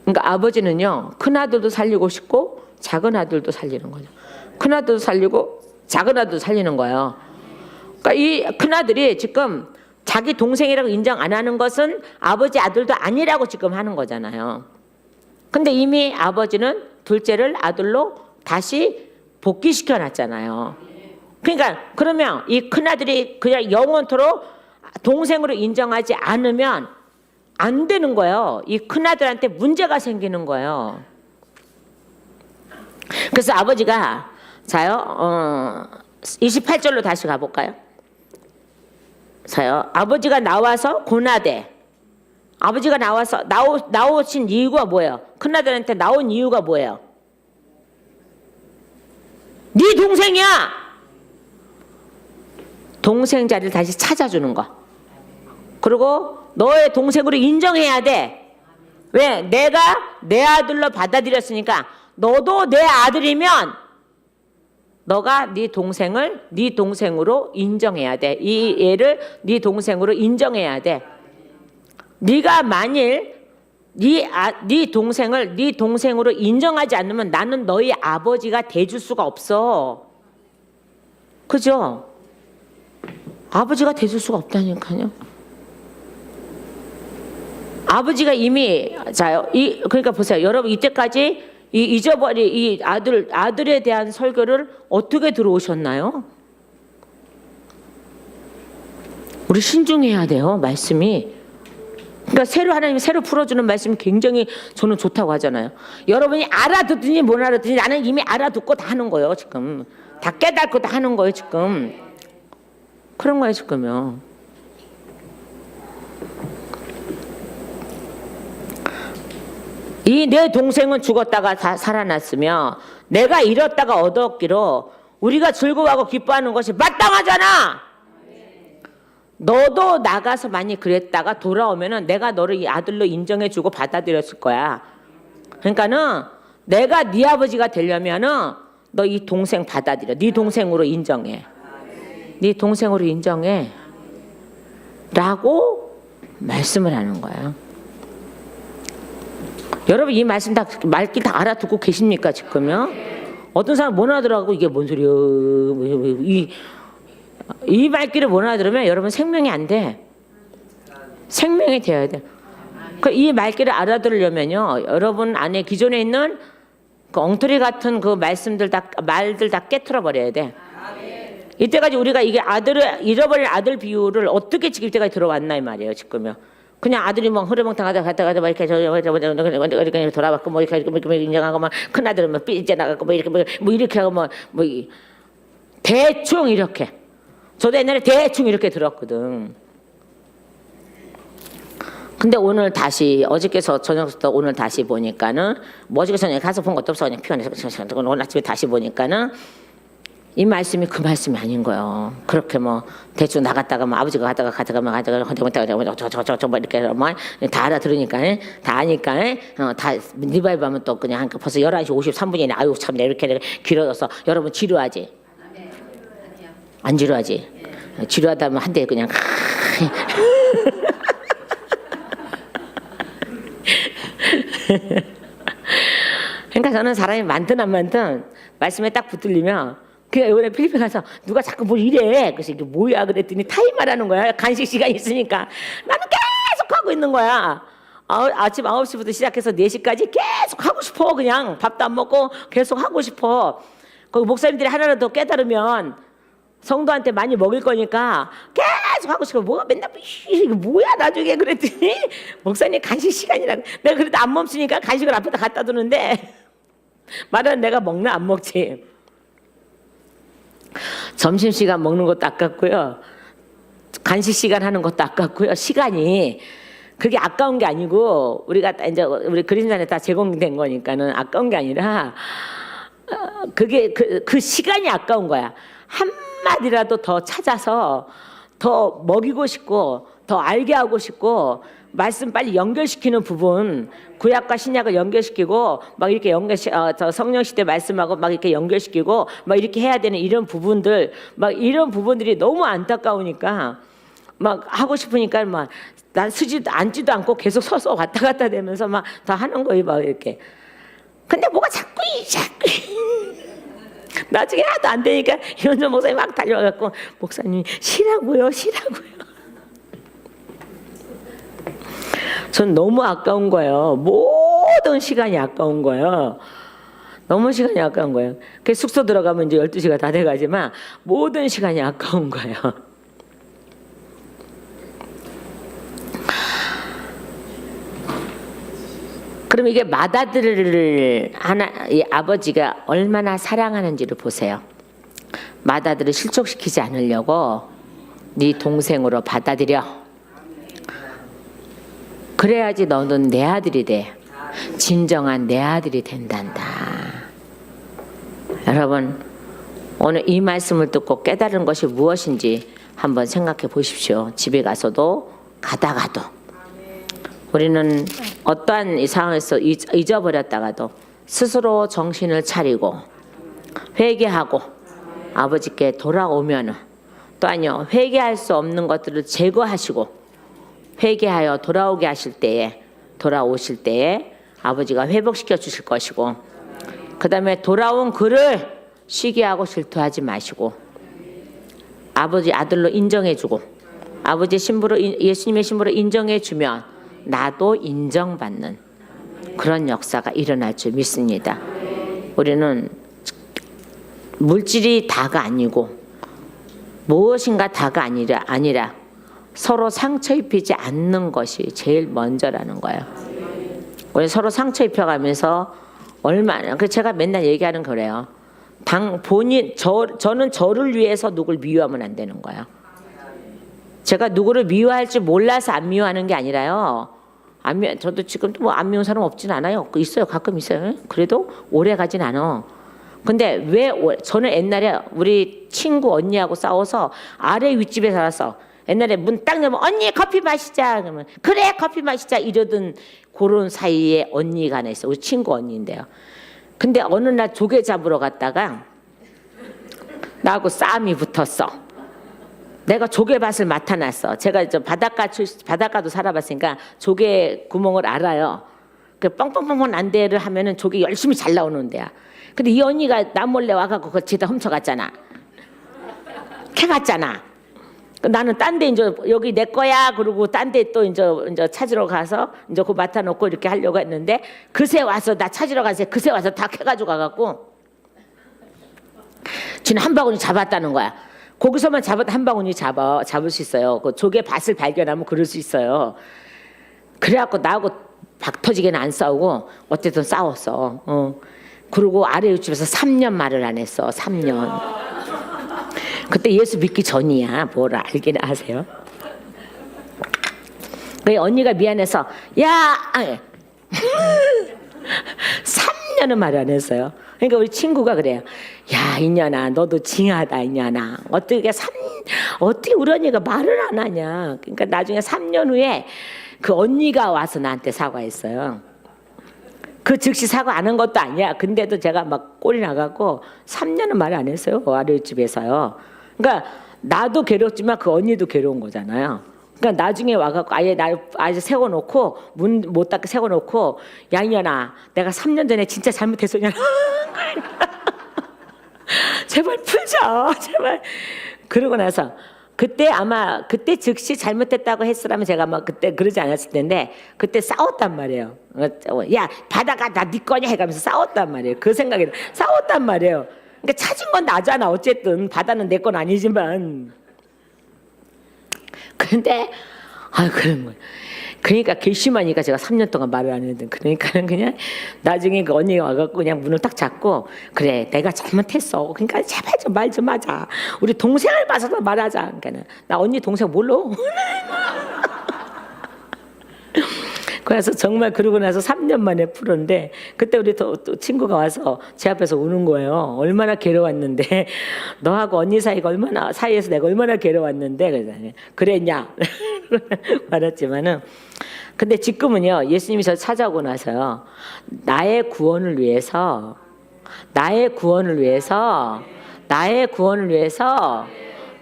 그러니까 아버지는요 큰아들도 살리고 싶고 작은 아들도 살리는 거죠. 큰아들도 살리고 작은 아들도 살리는 거예요. 그러니까 이 큰아들이 지금 자기 동생이라고 인정 안 하는 것은 아버지 아들도 아니라고 지금 하는 거잖아요. 근데 이미 아버지는 둘째를 아들로 다시 복귀시켜 놨잖아요. 그러니까 그러면 이 큰아들이 그냥 영원토록 동생으로 인정하지 않으면 안 되는 거예요. 이 큰아들한테 문제가 생기는 거예요. 그래서 아버지가 자요 28절로 다시 가볼까요? 자요 아버지가 나와서 고나되 아버지가 나와서 나오신 이유가 뭐예요? 큰아들한테 나온 이유가 뭐예요? 네 동생이야. 동생 자리를 다시 찾아주는 거. 그리고 너의 동생으로 인정해야 돼. 왜? 내가 내 아들로 받아들였으니까 너도 내 아들이면 너가 네 동생을 네 동생으로 인정해야 돼. 이 애를 네 동생으로 인정해야 돼. 네가 만일 네 동생을 네 동생으로 인정하지 않으면 나는 너희 아버지가 돼줄 수가 없어. 그죠? 아버지가 돼줄 수가 없다니까요. 아버지가 이미 그러니까 보세요. 여러분 이때까지 잊어버린 이 아들에 대한 설교를 어떻게 들어오셨나요? 우리 신중해야 돼요. 말씀이. 그러니까 하나님이 새로 풀어주는 말씀이 굉장히 저는 좋다고 하잖아요. 여러분이 알아듣든지 못 알아듣든지 나는 이미 알아듣고 다 하는 거예요. 지금 다 깨닫고 다 하는 거예요. 지금 그런 거예요. 지금요. 이 내 동생은 죽었다가 다 살아났으며 내가 잃었다가 얻었기로 우리가 즐거워하고 기뻐하는 것이 마땅하잖아. 너도 나가서 만약 그랬다가 돌아오면은 내가 너를 이 아들로 인정해주고 받아들였을 거야. 그러니까는 내가 네 아버지가 되려면은 너 이 동생 받아들여. 네 동생으로 인정해. 네 동생으로 인정해. 라고 말씀을 하는 거예요. 여러분 이 말씀 다 말귀 다 알아듣고 계십니까 지금요? 어떤 사람 못 알아들어가고 이게 뭔 소리야? 이 말귀를 못 알아들으면 여러분 생명이 안 돼. 생명이 돼야 돼. 이 말귀를 알아들으려면요, 여러분 안에 기존에 있는 그 엉터리 같은 그 말들 다 깨트려 버려야 돼. 이때까지 우리가 이게 잃어버린 아들 비유를 어떻게 지금 이때까지 들어왔나 이 말이에요 지금요. 그냥 아들이 뭐 흐르멍탕하다 갔다 막 이렇게 이렇게 돌아봤고 뭐 이렇게 인정하고 막 큰 아들은 뭐 삐져 나가고 뭐 이렇게 하고 뭐 대충 이렇게. 저도 옛날에 대충 이렇게 들었거든. 근데 오늘 다시 어저께서 저녁부터 오늘 다시 보니까는 뭐 어저께 저녁에 가서 본 것도 없어 그냥 피곤해서 오늘 아침에 다시 보니까는 이 말씀이 그 말씀이 아닌 거예요. 그렇게 뭐 대충 나갔다가 뭐 아버지가 가다가 저 이렇게 다 알아들으니까 다 아니까 다 리바이브 하면 또 그냥 벌써 11시 53분이네. 아유 참 이렇게 길어져서 여러분 지루하지? 안 지루하지? 지루하다면 한 대 그냥 그러니까 저는 사람이 많든 안 많든 말씀에 딱 붙들리면 그냥 이번에 필리핀 가서 누가 자꾸 뭐 이래. 그래서 이게 뭐야 그랬더니 타임하라는 거야. 간식 시간 있으니까. 나는 계속 하고 있는 거야. 아침 9시부터 시작해서 4시까지 계속 하고 싶어. 그냥 밥도 안 먹고 계속 하고 싶어. 거기 목사님들이 하나라도 깨달으면 성도한테 많이 먹일 거니까 계속 하고 싶어. 뭐가 맨날 이게 뭐야 나중에 그랬더니 목사님 간식 시간이라고. 내가 그래도 안 멈추니까 간식을 앞에다 갖다 두는데 말은 내가 먹나 안 먹지. 점심시간 먹는 것도 아깝고요. 간식 시간 하는 것도 아깝고요. 시간이 그게 아까운 게 아니고 우리가 이제 우리 그림자에 다 제공된 거니까는 아까운 게 아니라 그게 그 시간이 아까운 거야. 한마디라도 더 찾아서 더 먹이고 싶고 더 알게 하고 싶고 말씀 빨리 연결시키는 부분, 구약과 신약을 연결시키고 막 이렇게 성령 시대 말씀하고 막 이렇게 연결시키고 막 이렇게 해야 되는 이런 부분들, 막 이런 부분들이 너무 안타까우니까 막 하고 싶으니까 막 난 앉지도 않고 계속 서서 왔다 갔다 되면서 막 다 하는 거예요, 막 이렇게. 근데 뭐가 자꾸 나중에 하나도 안 되니까 이현정 목사님 막 달려가고 목사님 쉬라고요. 전 너무 아까운 거예요. 모든 시간이 아까운 거예요. 너무 시간이 아까운 거예요. 그래서 숙소 들어가면 이제 12시가 다 돼가지만 모든 시간이 아까운 거예요. 그럼 이게 맏아들을 이 아버지가 얼마나 사랑하는지를 보세요. 맏아들을 실족시키지 않으려고 네 동생으로 받아들여. 그래야지 너는 내 아들이 돼. 진정한 내 아들이 된단다. 여러분 오늘 이 말씀을 듣고 깨달은 것이 무엇인지 한번 생각해 보십시오. 집에 가서도 가다가도 우리는 어떠한 이 상황에서 잊어버렸다가도 스스로 정신을 차리고 회개하고 아버지께 돌아오면 또 아니요 회개할 수 없는 것들을 제거하시고 회개하여 돌아오실 때에 아버지가 회복시켜 주실 것이고 그 다음에 돌아온 그를 시기하고 질투하지 마시고 아버지 아들로 인정해주고 아버지의 신부로 예수님의 신부로 인정해주면 나도 인정받는 그런 역사가 일어날 줄 믿습니다. 우리는 물질이 다가 아니고 무엇인가 다가 아니라 서로 상처 입히지 않는 것이 제일 먼저라는 거예요. 우리 서로 상처 입혀가면서 얼마나 제가 맨날 얘기하는 거래요. 저는 저를 위해서 누굴 미워하면 안 되는 거예요. 제가 누구를 미워할지 몰라서 안 미워하는 게 아니라요. 저도 지금도 뭐 안 미운 사람 없진 않아요. 있어요. 가끔 있어요. 그래도 오래 가진 않아. 근데 왜 저는 옛날에 우리 친구 언니하고 싸워서 아래 윗집에 살았어. 옛날에 문 딱 열면 언니 커피 마시자 그러면 그래 커피 마시자 이러던 그런 사이에 언니가 하나 있어. 우리 친구 언니인데요. 근데 어느 날 조개 잡으러 갔다가 나하고 싸움이 붙었어. 내가 조개밭을 맡아놨어. 제가 저 바닷가도 살아봤으니까 조개 구멍을 알아요. 그 뻥뻥뻥뻥 난 데를 하면은 조개 열심히 잘 나오는 데야. 근데 이 언니가 나 몰래 와갖고 그걸 뒤에다 훔쳐갔잖아. 캐갔잖아. 나는 딴 데 이제 여기 내 거야 그러고 딴 데 또 이제 찾으러 가서 이제 그 맡아놓고 이렇게 하려고 했는데 그새 와서 나 찾으러 가서 그새 와서 다 캐가지고 가갖고 지는 한 바구니 잡았다는 거야. 거기서만 한 바구니 잡을 수 있어요. 그 조개 밭을 발견하면 그럴 수 있어요. 그래갖고 나하고 박 터지게는 안 싸우고 어쨌든 싸웠어. 그리고 아래 집에서 3년 말을 안 했어. 3년. 그때 예수 믿기 전이야. 뭘 알긴 아세요? 그 언니가 미안해서 야 3년은 말 안 했어요. 그러니까 우리 친구가 그래요. 야 이년아 너도 징하다 이년아. 어떻게 우리 언니가 말을 안 하냐. 그러니까 나중에 3년 후에 그 언니가 와서 나한테 사과했어요. 그 즉시 사과 안 한 것도 아니야. 근데도 제가 막 꼴이 나가고 3년은 말 안 했어요. 아랫집에서요. 그러니까 나도 괴롭지만 그 언니도 괴로운 거잖아요. 그러니까 나중에 와갖고 아예 세워놓고 문 못 닫게 세워놓고 야 이년아 내가 3년 전에 진짜 잘못했어 이년아. 제발 풀자 제발. 그러고 나서 그때 즉시 잘못했다고 했으라면 제가 막 그때 그러지 않았을 텐데 그때 싸웠단 말이에요. 야 바다가 다 네 거냐 해가면서 싸웠단 말이에요. 그 생각에 싸웠단 말이에요. 그러니까 찾은 건 나잖아. 어쨌든 바다는 내 건 아니지만. 근데 그런 거야. 그러니까 괘씸하니까 제가 3년 동안 말을 안 했는데 그러니까는 그냥 나중에 그 언니가 와갖고 그냥 문을 딱 잡고 그래 내가 잘못했어. 그러니까 제발 좀 말 좀 하자. 우리 동생을 봐서도 말하자. 그러니까는 나 언니 동생 몰라. 그래서 정말 그러고 나서 3년 만에 풀었는데 그때 우리 또 친구가 와서 제 앞에서 우는 거예요. 얼마나 괴로웠는데 너하고 언니 사이에서 내가 얼마나 괴로웠는데 그랬냐 말했지만은 근데 지금은요 예수님이 저 찾아오고 나서요 나의 구원을 위해서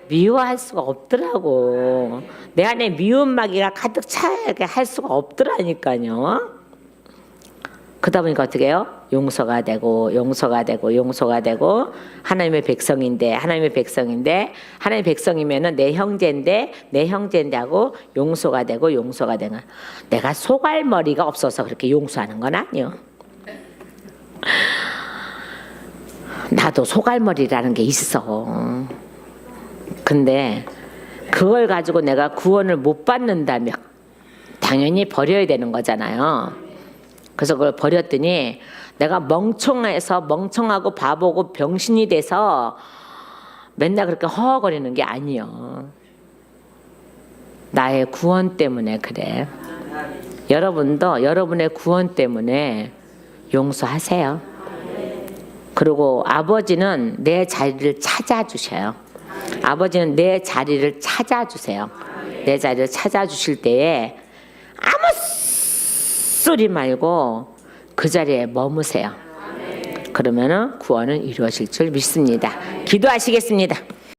미워할 수가 없더라고. 내 안에 미움마귀가 가득 차게 할 수가 없더라니까요. 그러다 보니까 어떻게 해요? 용서가 되고 하나님의 백성인데 하나님의 백성이면은 내 형제인데 하고 용서가 되고 내가 소갈머리가 없어서 그렇게 용서하는 건 아니요. 나도 소갈머리라는 게 있어. 근데 그걸 가지고 내가 구원을 못 받는다면 당연히 버려야 되는 거잖아요. 그래서 그걸 버렸더니 내가 멍청하고 바보고 병신이 돼서 맨날 그렇게 허허거리는 게 아니요. 나의 구원 때문에 그래. 여러분도 여러분의 구원 때문에 용서하세요. 그리고 아버지는 내 자리를 찾아주셔요. 아버지는 내 자리를 찾아주세요. 내 자리를 찾아주실 때에 아무 소리 말고 그 자리에 머무세요. 그러면은 구원은 이루어질 줄 믿습니다. 기도하시겠습니다.